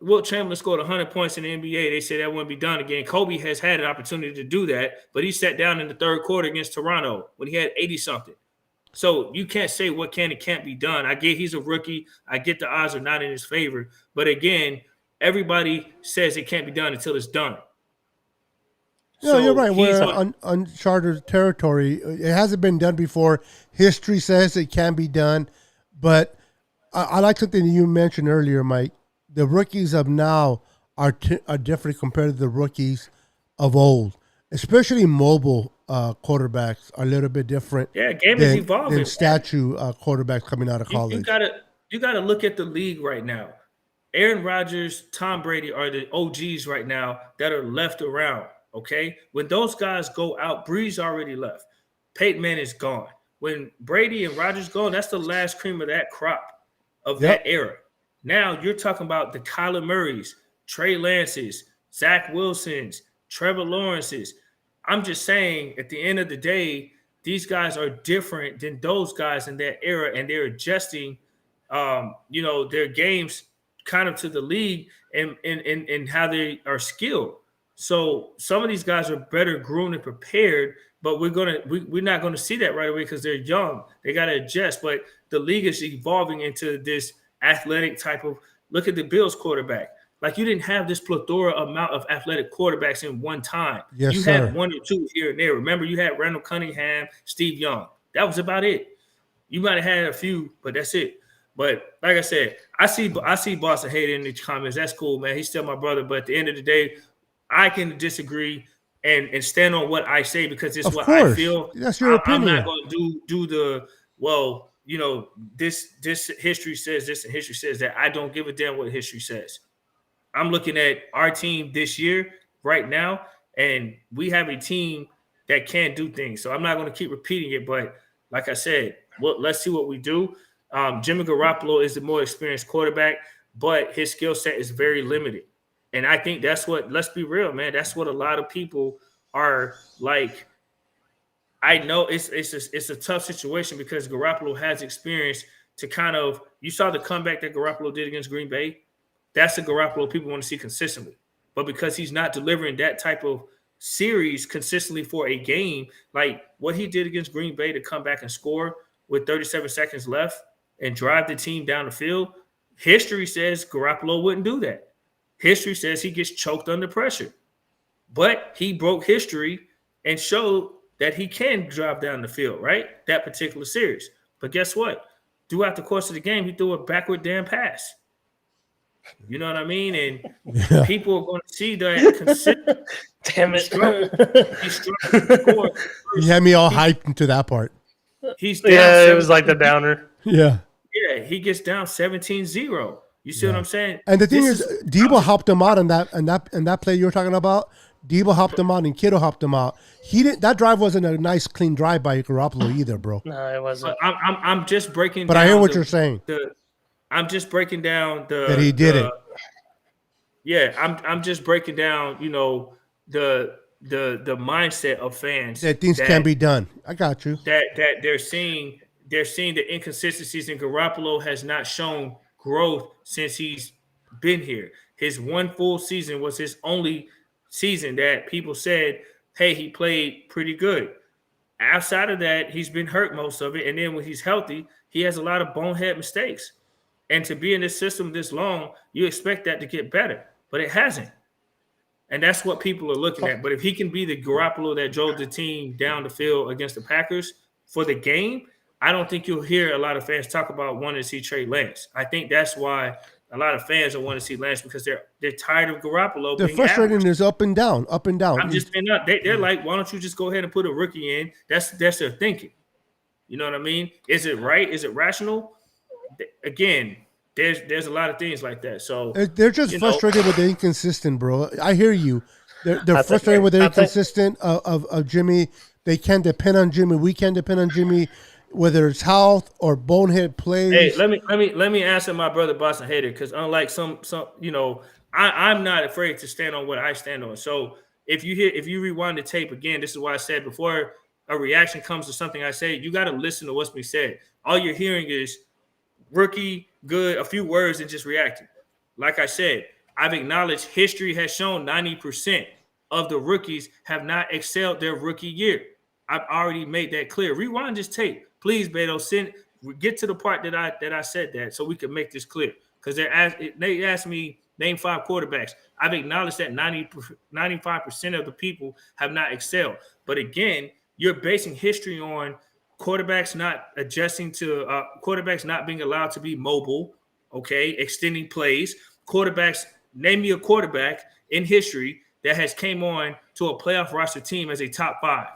Wilt Chamberlain scored 100 points in the NBA. They said that wouldn't be done again. Kobe has had an opportunity to do that, but he sat down in the third quarter against Toronto when he had 80-something. So you can't say what can and can't be done. I get he's a rookie. I get the odds are not in his favor. But again, everybody says it can't be done until it's done. No, you're right. We're uncharted territory. It hasn't been done before. History says it can be done. But I like something that you mentioned earlier, Mike. The rookies of now are different compared to the rookies of old. Especially mobile quarterbacks are a little bit different. Yeah, game is evolving. Than statue quarterbacks coming out of college. You gotta look at the league right now. Aaron Rodgers, Tom Brady are the OGs right now that are left around. Okay, when those guys go out, Breeze already left. Peyton Manning is gone. When Brady and Rodgers gone, that's the last cream of that crop of that era. Now you're talking about the Kyler Murrays, Trey Lances, Zach Wilsons, Trevor Lawrences. I'm just saying, at the end of the day, these guys are different than those guys in that era, and they're adjusting, their games kind of to the league and how they are skilled. So some of these guys are better groomed and prepared, but we're not gonna see that right away because they're young. They got to adjust. But the league is evolving into this athletic type of. Look at the Bills quarterback. Like you didn't have this plethora amount of athletic quarterbacks in one time. Yes, you sir. had one or two here and there. Remember, you had Randall Cunningham, Steve Young. That was about it. You might have had a few, but that's it. But like I said, I see Boston hating in the comments. That's cool, man. He's still my brother. But at the end of the day, I can disagree and stand on what I say because it's what I feel. That's your opinion. I'm not going to do the this history says this and history says that. I don't give a damn what history says. I'm looking at our team this year right now, and we have a team that can do things. So I'm not going to keep repeating it, but like I said, let's see what we do. Jimmy Garoppolo is the more experienced quarterback, but his skill set is very limited. And I think that's what, let's be real, man. That's what a lot of people are like. I know it's a tough situation because Garoppolo has experience to kind of, you saw the comeback that Garoppolo did against Green Bay. That's the Garoppolo people want to see consistently. But because he's not delivering that type of series consistently for a game, like what he did against Green Bay to come back and score with 37 seconds left and drive the team down the field, history says Garoppolo wouldn't do that. History says he gets choked under pressure. But he broke history and showed that he can drive down the field, right? That particular series. But guess what? Throughout the course of the game, he threw a backward damn pass. You know what I mean? And Yeah. people are going to see that consistent. Damn it. He's struggling to score. You had me all hyped into that part. He's down. Yeah, it was like the downer. Yeah. Yeah, he gets down 17-0. You see what Yeah. I'm saying? And the thing This is, Debo helped him out in that play you were talking about. Debo helped him out and Kittle helped him out. He didn't. That drive wasn't a nice clean drive by Garoppolo either, bro. No, it wasn't. But I'm just breaking. But down I hear what you're saying. I'm just breaking down That he did it. Yeah, I'm just breaking down. You know the mindset of fans That things can be done. I got you. that they're seeing the inconsistencies, and Garoppolo has not shown growth since he's been here. His one full season was his only season that people said, hey, he played pretty good. Outside of that, he's been hurt most of it. And then when he's healthy, he has a lot of bonehead mistakes. And to be in this system this long, you expect that to get better, but it hasn't. And that's what people are looking at. But if he can be the Garoppolo that drove the team down the field against the Packers for the game, I don't think you'll hear a lot of fans talk about wanting to see Trey Lance. I think that's why a lot of fans don't want to see Lance, because they're tired of Garoppolo. They're being frustrating. average. Is up and down, up and down. I'm just been up. They're like, why don't you just go ahead and put a rookie in? That's their thinking. You know what I mean? Is it right? Is it rational? Again, there's a lot of things like that. So They're just frustrated with the inconsistent, bro. I hear you. They're frustrated with the inconsistent of Jimmy. They can't depend on Jimmy. We can't depend on Jimmy, whether it's health or bonehead plays. Hey, let me answer my brother Boston Hater, because unlike some I'm not afraid to stand on what I stand on. So if you rewind the tape again, this is why I said before a reaction comes to something I say, you got to listen to what's being said. All you're hearing is rookie, good, a few words, and just reacting. Like I said, I've acknowledged history has shown 90% of the rookies have not excelled their rookie year. I've already made that clear. Rewind this tape, please, Beto. Get to the part that I said that, so we can make this clear. Because they asked me name 5 quarterbacks. I've acknowledged that 95% of the people have not excelled. But again, you're basing history on quarterbacks not adjusting to quarterbacks not being allowed to be mobile, okay, extending plays. Quarterbacks, name me a quarterback in history that has came on to a playoff roster team as a top 5.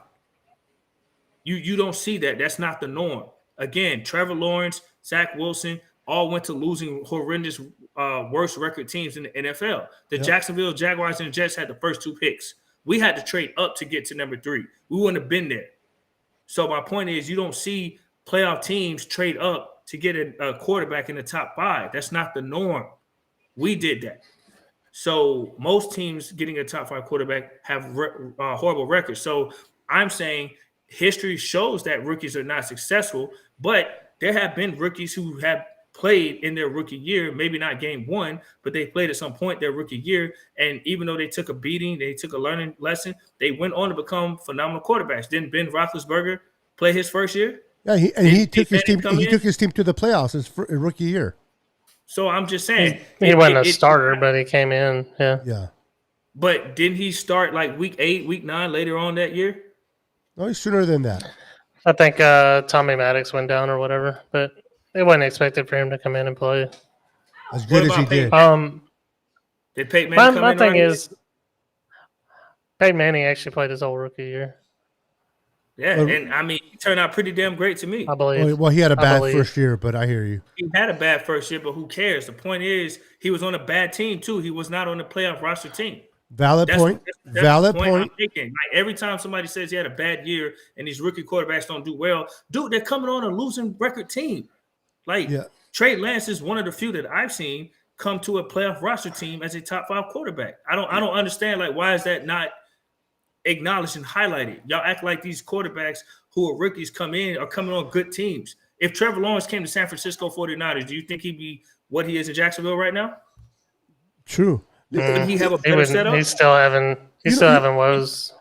You don't see that. That's not the norm. Again, Trevor Lawrence, Zach Wilson all went to losing horrendous worst record teams in the NFL. The Jacksonville Jaguars and Jets had the first 2 picks. We had to trade up to get to number 3. We wouldn't have been there. So my point is, you don't see playoff teams trade up to get a quarterback in the top 5. That's not the norm. We did that. So most teams getting a top 5 quarterback have horrible records. So I'm saying history shows that rookies are not successful, but there have been rookies who have played in their rookie year, maybe not game 1, but they played at some point their rookie year. And even though they took a beating, they took a learning lesson, they went on to become phenomenal quarterbacks. Didn't Ben Roethlisberger play his first year? Yeah, he took his team to the playoffs his rookie year. So I'm just saying. He wasn't a starter, but he came in. Yeah. Yeah. But didn't he start like week 8, week 9 later on that year? No, he's sooner than that. I think Tommy Maddox went down or whatever, but it wasn't expected for him to come in and play as good as he did. Did Peyton Manning come in? My thing is, Peyton Manning actually played his whole rookie year. Yeah, and I mean, he turned out pretty damn great to me. I believe. Well, he had a bad first year, but I hear you. He had a bad first year, but who cares? The point is, he was on a bad team too. He was not on the playoff roster team. Valid point. Valid point. I'm making. Like, every time somebody says he had a bad year and these rookie quarterbacks don't do well, dude, they're coming on a losing record team. Like Trey Lance is one of the few that I've seen come to a playoff roster team as a top 5 quarterback. I don't understand, like, why is that not acknowledged and highlighted? Y'all act like these quarterbacks who are rookies are coming on good teams. If Trevor Lawrence came to San Francisco 49ers, do you think he'd be what he is in Jacksonville right now? True. Would he have a better setup? He's still having woes.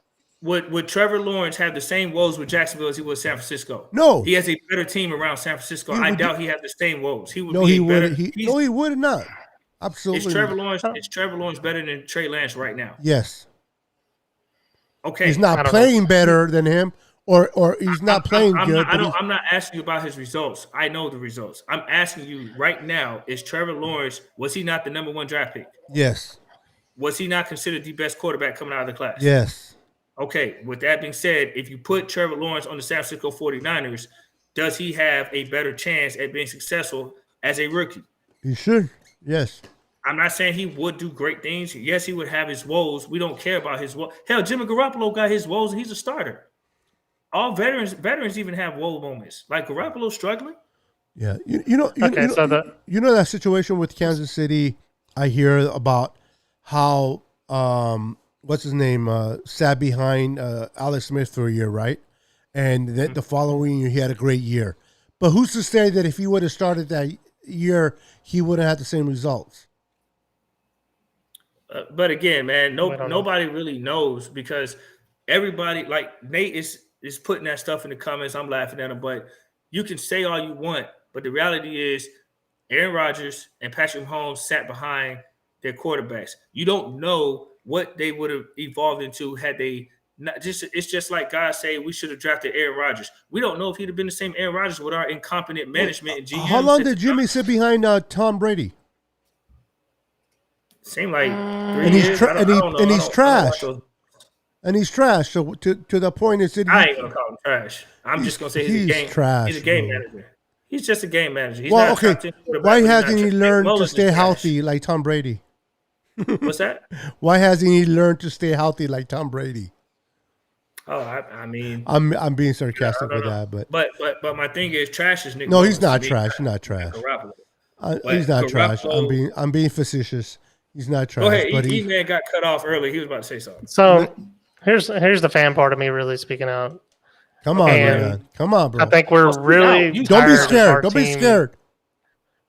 Would Trevor Lawrence have the same woes with Jacksonville as he was San Francisco? No. He has a better team around San Francisco. I doubt he had the same woes. He would he would not. Absolutely. Is Trevor Lawrence better than Trey Lance right now? Yes. Okay. He's not playing better than him or he's not playing good. I'm not asking you about his results. I know the results. I'm asking you right now: is Trevor Lawrence, was he not the number 1 draft pick? Yes. Was he not considered the best quarterback coming out of the class? Yes. Okay. With that being said, if you put Trevor Lawrence on the San Francisco 49ers, does he have a better chance at being successful as a rookie? He should. Yes. I'm not saying he would do great things. Yes, he would have his woes. We don't care about his woes. Hell, Jimmy Garoppolo got his woes, and he's a starter. All veterans even have woe moments. Like Garoppolo struggling. Yeah. You know that situation with Kansas City. I hear about how what's his name sat behind Alex Smith for a year, right? And then the following year he had a great year. But who's to say that if he would have started that year, he wouldn't have had the same results? But again, man, nobody really knows because everybody, like Nate is putting that stuff in the comments. I'm laughing at him, but you can say all you want, but the reality is Aaron Rodgers and Patrick Mahomes sat behind their quarterbacks. You don't know what they would have evolved into had they not. It's just like guys say we should have drafted Aaron Rodgers. We don't know if he'd have been the same Aaron Rodgers with our incompetent management and GM. How long did Jimmy sit behind Tom Brady? Seemed like 3 and years. And he's trash. And he's trash. So to the point is that I ain't gonna call him trash. I'm just gonna say he's trash. He's a game manager. He's just a game manager. He's not okay. Why hasn't he learned to stay healthy like Tom Brady? What's that? Why hasn't he learned to stay healthy like Tom Brady? Oh, I mean, I'm being sarcastic with that, but my thing is, trash is Nick. No, he's not trash. He's not trash. He's not trash. I'm being facetious. He's not trash. Go ahead. But E-Man got cut off early. He was about to say something. So here's the fan part of me really speaking out. Come on, man. Come on, bro. I think we're really don't be scared. Don't be scared.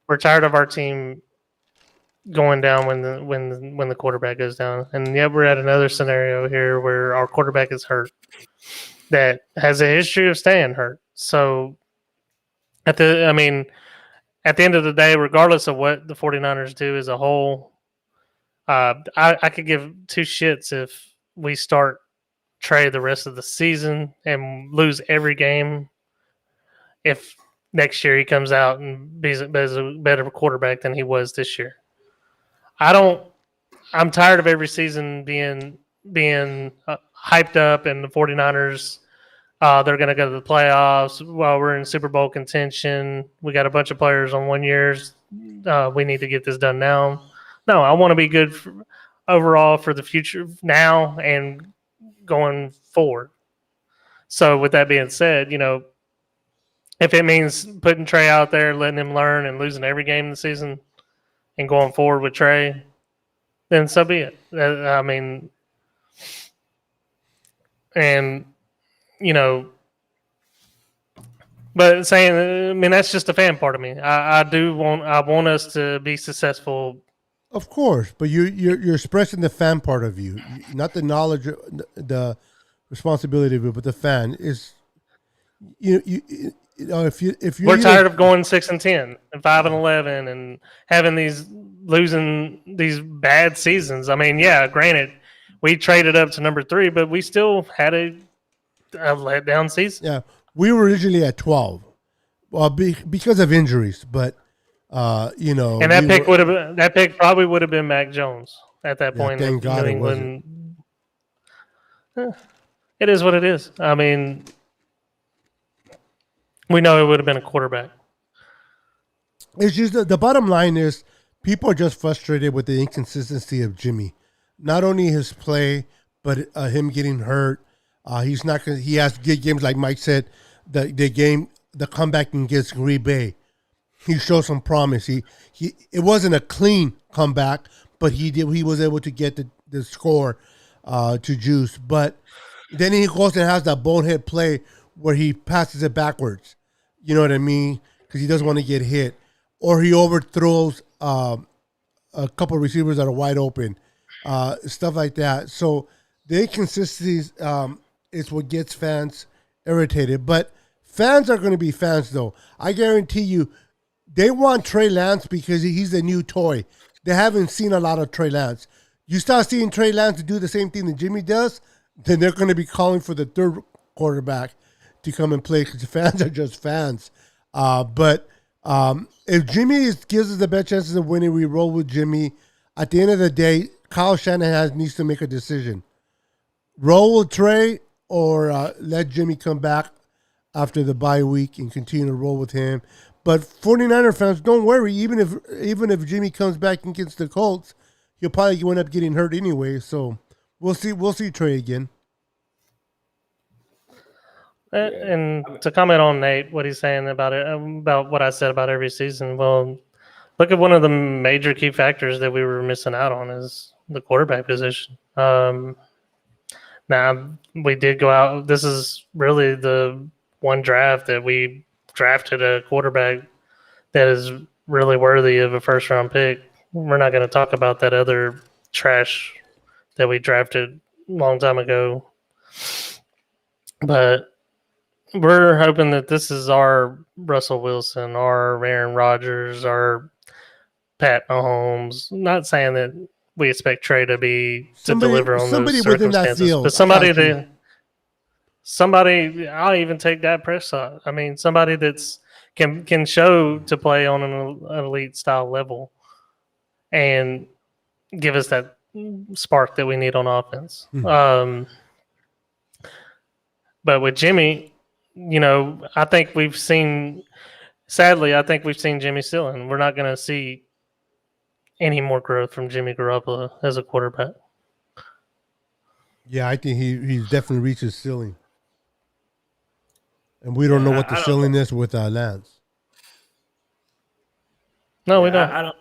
We're tired of our team going down when the quarterback goes down, and yet we're at another scenario here where our quarterback is hurt, that has a history of staying hurt. So at the end of the day, regardless of what the 49ers do as a whole, I could give two shits if we start Trey the rest of the season and lose every game. If next year he comes out and is a better quarterback than he was this year, I'm tired of every season being hyped up and the 49ers. They're going to go to the playoffs while we're in Super Bowl contention. We got a bunch of players on 1 years. We need to get this done now. No, I want to be good overall for the future now and going forward. So with that being said, if it means putting Trey out there, letting him learn and losing every game in the season and going forward with Trey, then so be it. But saying, that's just the fan part of me. I want us to be successful. Of course, but you're expressing the fan part of you, not the knowledge, the responsibility of it, but the fan is. If you're we're tired of going 6-10 and 5-11 and having losing these bad seasons. Granted, we traded up to number 3, but we still had a letdown season. Yeah, we were originally at 12, well, because of injuries, but. And that pick probably would have been Mac Jones at that point. Thank God New England. It is what it is. We know it would have been a quarterback. It's just the bottom line is people are just frustrated with the inconsistency of Jimmy. Not only his play, but him getting hurt. He's not gonna. He has good games, like Mike said. The comeback against Green Bay. He showed some promise. It wasn't a clean comeback, but he was able to get the score to Juice. But then he goes and has that bonehead play where he passes it backwards. You know what I mean? Because he doesn't want to get hit. Or he overthrows a couple of receivers that are wide open. Stuff like that. So the inconsistencies is what gets fans irritated. But fans are going to be fans, though. I guarantee you, they want Trey Lance because he's a new toy. They haven't seen a lot of Trey Lance. You start seeing Trey Lance do the same thing that Jimmy does, then they're going to be calling for the third quarterback. to come and play because the fans are just fans. But if gives us the best chances of winning, we roll with Jimmy. At the end of the day, Kyle Shanahan needs to make a decision. Roll with Trey or let Jimmy come back after the bye week and continue to roll with him. But 49er fans, don't worry. Even if Jimmy comes back against the Colts, he'll probably end up getting hurt anyway. So we'll see. We'll see Trey again. And to comment on Nate, what he's saying about it, about what I said about every season. Well, look at one of the major key factors that we were missing out on is the quarterback position. Now we did go out. This is really the one draft that we drafted a quarterback that is really worthy of a first round pick. We're not going to talk about that other trash that we drafted a long time ago, but we're hoping that this is our Russell Wilson, our Aaron Rodgers, our Pat Mahomes. I'm not saying that we expect Trey to deliver on those circumstances, but somebody. I'll even take Dak Prescott. I mean, somebody that's can show to play on an elite style level and give us that spark that we need on offense. But with Jimmy, I think we've seen. Sadly, I think we've seen Jimmy ceiling. We're not going to see any more growth from Jimmy Garoppolo as a quarterback. Yeah, I think he's definitely reached his ceiling. And we don't know what the ceiling is with Lance. No, we don't. I don't.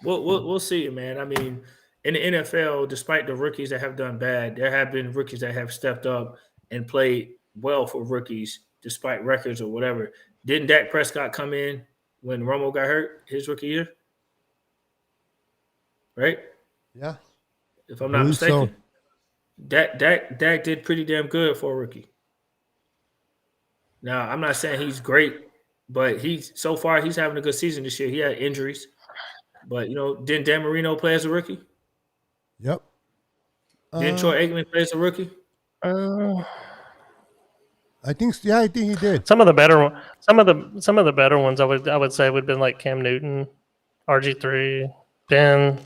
We'll see, man. I mean, in the NFL, despite the rookies that have done bad, there have been rookies that have stepped up and played well for rookies, despite records or whatever. Didn't Dak Prescott come in when Romo got hurt his rookie year? Right? Yeah. If I'm not mistaken. So. Dak did pretty damn good for a rookie. Now, I'm not saying he's great, but so far he's having a good season this year. He had injuries. But, didn't Dan Marino play as a rookie? Yep. Didn't Troy Aikman play as a rookie? I think he did. Some of the better ones I would say would have been like Cam Newton, RG3, Ben.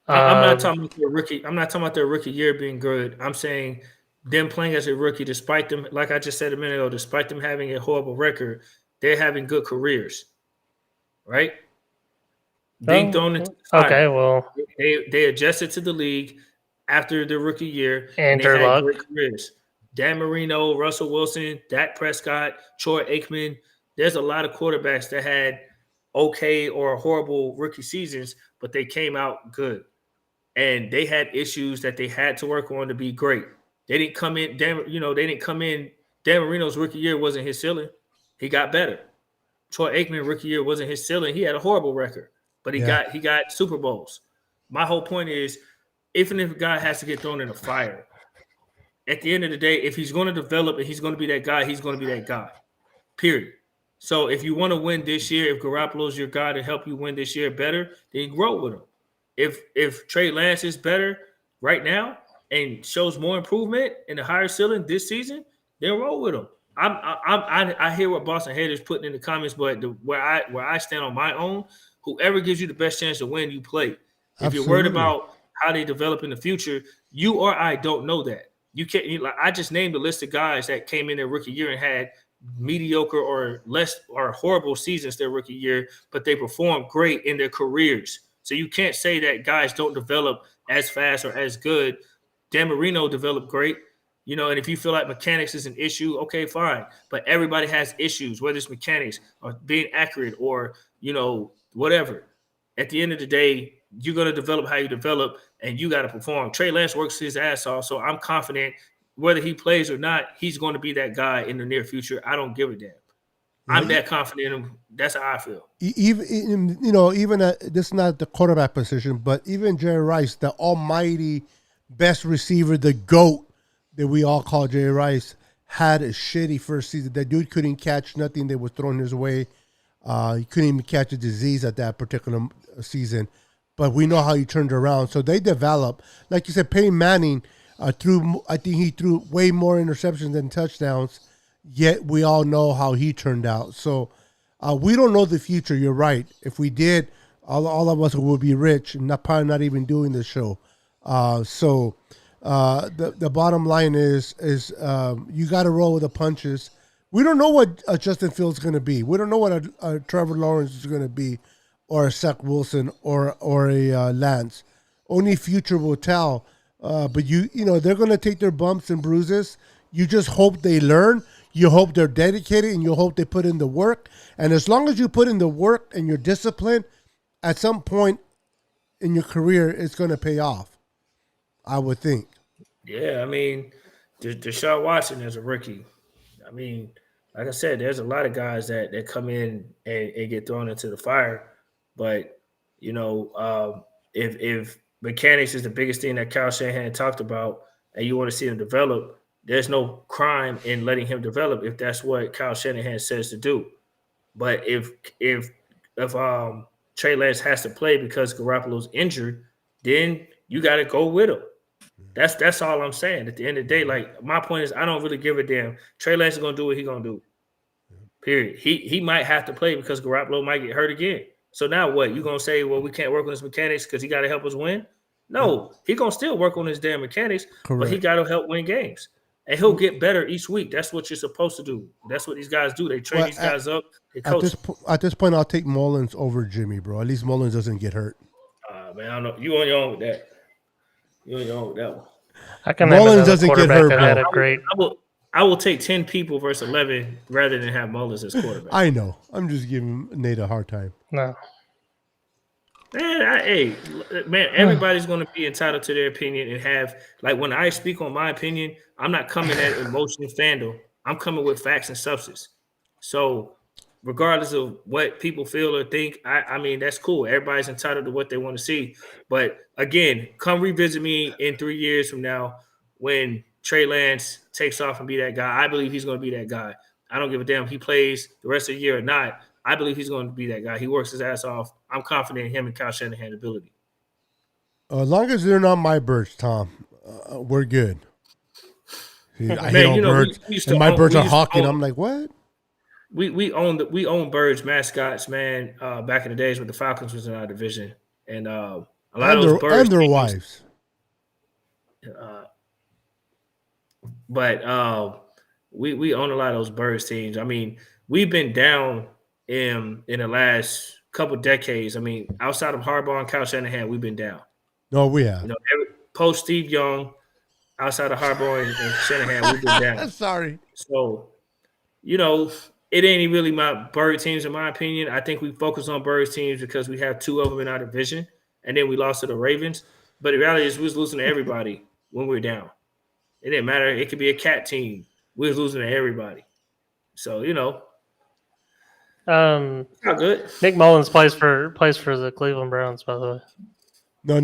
I'm not talking about their rookie. I'm not talking about their rookie year being good. I'm saying them playing as a rookie, despite them, like I just said a minute ago, despite them having a horrible record, they're having good careers, right? Being thrown into the fire. Okay, well, they adjusted to the league after their rookie year, and they had great careers. Dan Marino, Russell Wilson, Dak Prescott, Troy Aikman. There's a lot of quarterbacks that had okay or horrible rookie seasons, but they came out good. And they had issues that they had to work on to be great. They didn't come in. Dan Marino's rookie year wasn't his ceiling. He got better. Troy Aikman rookie year wasn't his ceiling. He had a horrible record, but he got Super Bowls. My whole point is, even if a guy has to get thrown in the fire, at the end of the day, if he's going to develop and he's going to be that guy, he's going to be that guy. Period. So if you want to win this year, if Garoppolo's your guy to help you win this year better, then grow with him. If Trey Lance is better right now and shows more improvement in the higher ceiling this season, then roll with him. I hear what Boston haters putting in the comments, but where I stand on my own, whoever gives you the best chance to win, you play. If you're worried about how they develop in the future, you or I don't know that. You can't. I just named a list of guys that came in their rookie year and had mediocre or less or horrible seasons their rookie year, but they performed great in their careers. So you can't say that guys don't develop as fast or as good. Dan Marino developed great, and if you feel like mechanics is an issue, okay, fine. But everybody has issues, whether it's mechanics or being accurate or, whatever. At the end of the day, you're going to develop how you develop, and you got to perform. Trey Lance works his ass off, so I'm confident whether he plays or not, he's going to be that guy in the near future. I don't give a damn. I'm that confident in him. That's how I feel. Even this is not the quarterback position, but even Jerry Rice, the almighty best receiver, the GOAT that we all call Jerry Rice, had a shitty first season. That dude couldn't catch nothing that was thrown his way. He couldn't even catch a disease at that particular season. But we know how he turned around. So they develop. Like you said, Peyton Manning I think he threw way more interceptions than touchdowns. Yet we all know how he turned out. So we don't know the future. You're right. If we did, all of us would be rich and probably not even doing the show. The bottom line is you got to roll with the punches. We don't know what Justin Fields is going to be. We don't know what a Trevor Lawrence is going to be, or a Zach Wilson, or a Lance. Only future will tell. But you know they're going to take their bumps and bruises. You just hope they learn. You hope they're dedicated, and you hope they put in the work. And as long as you put in the work and you're disciplined, at some point in your career, it's going to pay off, I would think. Yeah, I mean, Deshaun Watson is a rookie. I mean, like I said, there's a lot of guys that come in and get thrown into the fire. But, if mechanics is the biggest thing that Kyle Shanahan talked about and you want to see him develop, there's no crime in letting him develop if that's what Kyle Shanahan says to do. But if Trey Lance has to play because Garoppolo's injured, then you got to go with him. That's all I'm saying. At the end of the day, like my point is, I don't really give a damn. Trey Lance is gonna do what he's gonna do. Period. He might have to play because Garoppolo might get hurt again. So now what? You gonna say, well, we can't work on his mechanics because he got to help us win? No, he gonna still work on his damn mechanics, but he got to help win games, and he'll get better each week. That's what you're supposed to do. That's what these guys do. They train these guys up. They coach. At this point, I'll take Mullins over Jimmy, bro. At least Mullins doesn't get hurt. Man, I don't know. You on your own with that. You on your own with that one. I can Mullins doesn't get hurt, bro. Had a great... I will take 10 people versus 11 rather than have Mullins as quarterback. I know. I'm just giving Nate a hard time. No. Man, everybody's going to be entitled to their opinion and have, like, when I speak on my opinion, I'm not coming at emotion and fandom. I'm coming with facts and substance. So, regardless of what people feel or think, I mean, that's cool. Everybody's entitled to what they want to see. But again, come revisit me in 3 years from now when Trey Lance takes off and be that guy. I believe he's going to be that guy. I don't give a damn if he plays the rest of the year or not. I believe he's going to be that guy. He works his ass off. I'm confident in him and Kyle Shanahan's ability. As long as they're not my birds, Tom, we're good. I hate all birds, and my birds are hawking. I'm like, what? We own birds mascots, man. Back in the days when the Falcons was in our division, and a lot of those birds and their wives. But we own a lot of those birds teams. I mean, we've been down in the last couple decades. I mean, outside of Harbaugh and Kyle Shanahan, we've been down. No, we have. Post Steve Young, outside of Harbaugh and Shanahan, we've been down. Sorry. So, it ain't really my bird teams, in my opinion. I think we focus on birds teams because we have two of them in our division, and then we lost to the Ravens. But the reality is we was losing to everybody when we were down. It didn't matter. It could be a cat team. We was losing to everybody. So, not good. Nick Mullins plays for the Cleveland Browns, by the way. No.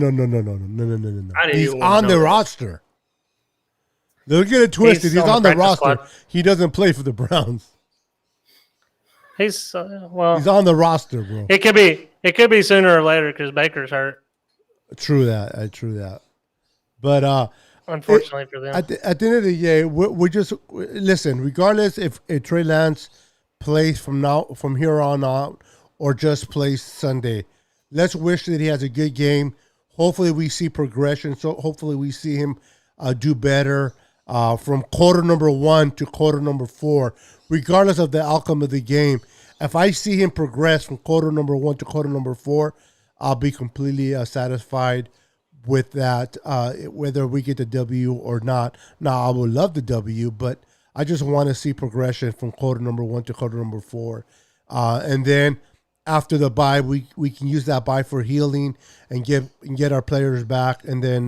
He's on the roster. They'll get it twisted. He's on the roster. Squad. He doesn't play for the Browns. He's he's on the roster, bro. It could be sooner or later because Baker's hurt. True that. But unfortunately for them, at the end of the day, we just listen. Regardless if Trey Lance plays from here on out or just plays Sunday, let's wish that he has a good game. Hopefully, we see progression. So hopefully, we see him do better from quarter number 1 to quarter number 4. Regardless of the outcome of the game, if I see him progress from quarter number 1 to quarter number 4, I'll be completely satisfied with that, whether we get the W or not. Now, I would love the W, but I just want to see progression from quarter number 1 to quarter number 4. And then after the bye, we can use that bye for healing and get our players back. And then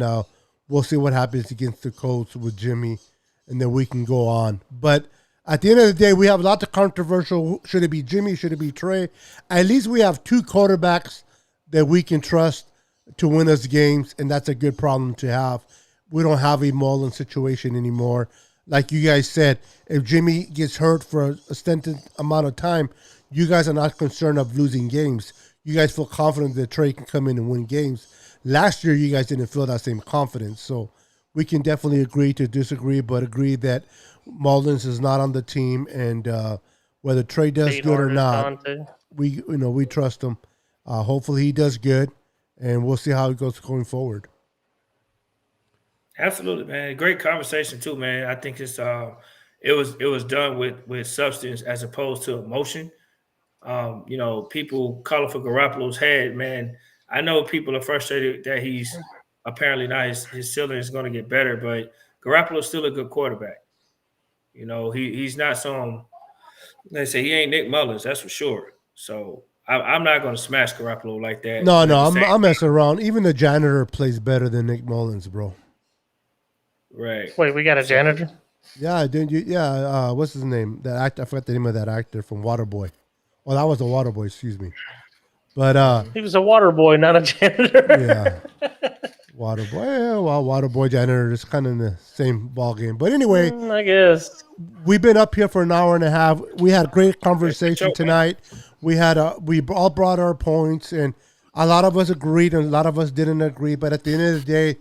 we'll see what happens against the Colts with Jimmy, and then we can go on. But at the end of the day, we have lots of controversial. Should it be Jimmy? Should it be Trey? At least we have two quarterbacks that we can trust to win us games, and that's a good problem to have. We don't have a Mullins situation anymore. Like you guys said, if Jimmy gets hurt for a extended amount of time, you guys are not concerned of losing games. You guys feel confident that Trey can come in and win games. Last year, you guys didn't feel that same confidence. So we can definitely agree to disagree, but agree that Mullins is not on the team, and whether Trey does good or Beathard is not, gone too. we trust him. Hopefully he does good, and we'll see how it goes going forward. Absolutely, man. Great conversation too, man. I think it was done with substance as opposed to emotion. People calling for Garoppolo's head, man. I know people are frustrated that he's apparently not his ceiling is going to get better, but Garoppolo's still a good quarterback. He's not some. They say he ain't Nick Mullins, that's for sure. So I'm not going to smash Garoppolo like that. No, But at no, the I'm messing around. Even the janitor plays better than Nick Mullins, bro. right. Wait, we got a janitor? Yeah, didn't you? Yeah, what's his name? That actor, I forgot the name of that actor from Waterboy. Well, that was a Waterboy, excuse me. But He was a water boy, not a janitor. yeah, Waterboy. Yeah, well, Waterboy janitor is kind of in the same ball game. But anyway, I guess. we've been up here for an hour and a half. We had a great conversation tonight. We all brought our points, and a lot of us agreed, and a lot of us didn't agree. But at the end of the day,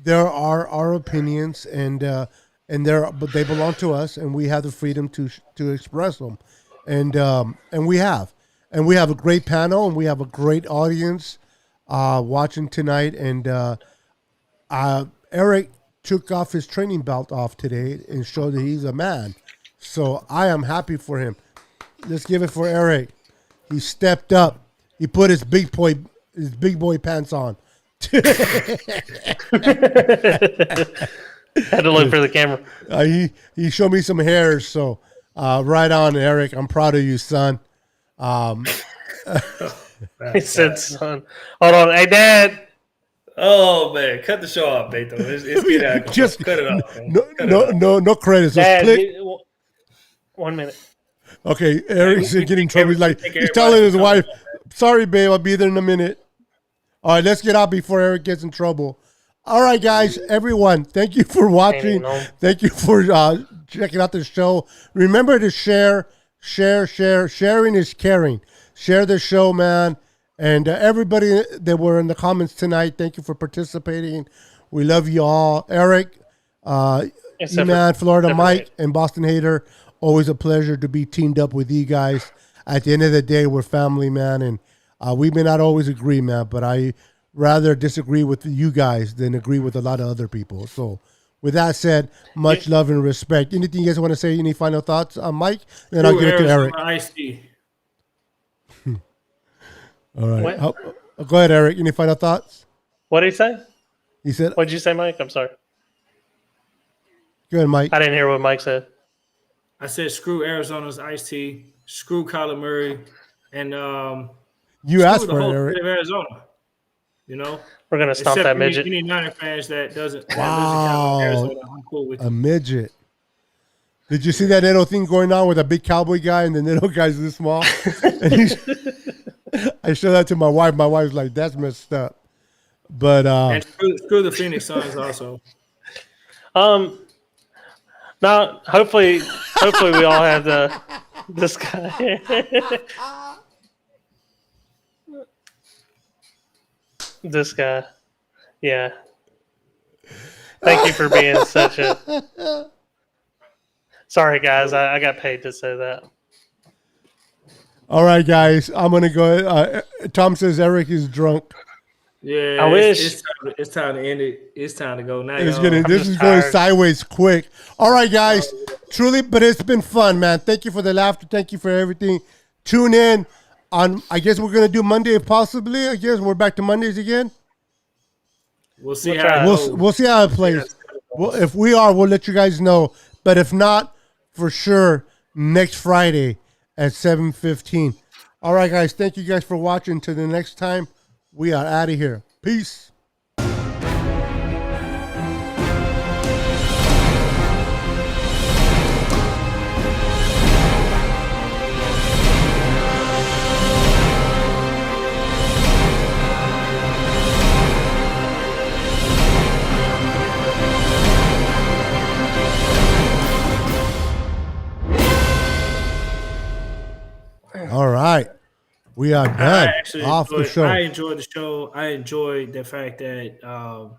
there are our opinions, and but they belong to us, and we have the freedom to express them, and we have a great panel, and we have a great audience watching tonight, and Eric took off his training belt off today and showed that he's a man, so I am happy for him. Let's give it for Eric. He stepped up. He put his big boy pants on. Had to look for the camera. He showed me some hairs, so right on, Eric. I'm proud of you, son. He said, "Son, hold on, hey, Dad." Oh man, cut the show off, Beto. It's getting out of control. Just cut it off. Man. No credits. Just Dad, click. 1 minute. Okay, Eric's getting in trouble. He's everybody telling his should wife, come on, "Sorry, babe, I'll be there in a minute." All right, let's get out before Eric gets in trouble. All right, guys, everyone, thank you for watching. Thank you for checking out the show. Remember to share. Sharing is caring. Share the show, man. And everybody that were in the comments tonight, thank you for participating. We love you all. Eric, E-Man, Florida Mike, and Boston Hater, always a pleasure to be teamed up with you guys. At the end of the day, we're family, man, and we may not always agree, man, but I rather disagree with you guys than agree with a lot of other people. So with that said, much love and respect. Anything you guys want to say? Any final thoughts, Mike? Then I'll give it to Eric. All right. Go ahead, Eric. Any final thoughts? What did he say? He said, "What did you say, Mike?" I'm sorry. Go ahead, Mike. I didn't hear what Mike said. I said screw Arizona's iced tea, screw Kyler Murray, and you asked the for whole it, Eric. state of Arizona. You know, we're gonna stomp that midget. Any Niner fans that doesn't Wow, Arizona, I'm cool with a midget. Did you see that little thing going on with a big cowboy guy and the little guy's this small? And I showed that to my wife. My wife's like, "That's messed up." But and screw the Phoenix Suns also. Now, hopefully we all have this guy. This guy. Yeah. Thank you for being such a... Sorry, guys. I got paid to say that. all right, guys. I'm going to go. Tom says Eric is drunk. Yeah, I wish. It's time to end it. It's time to go now. This just is going tired. sideways quick. All right, guys. Truly, but it's been fun, man. Thank you for the laughter. Thank you for everything. Tune in on, I guess we're going to do Monday possibly. I guess we're back to Mondays again. We'll see We'll how try. it goes. We'll see how it plays. Well, if we are, we'll let you guys know. But if not, for sure, next Friday at 7:15. All right, guys. Thank you guys for watching. Until the next time, we are out of here. Peace. All right. We are done. Off the show. I enjoyed the show. I enjoyed the fact that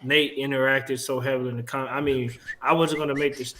Nate interacted so heavily in the comment. I mean, I wasn't going to make this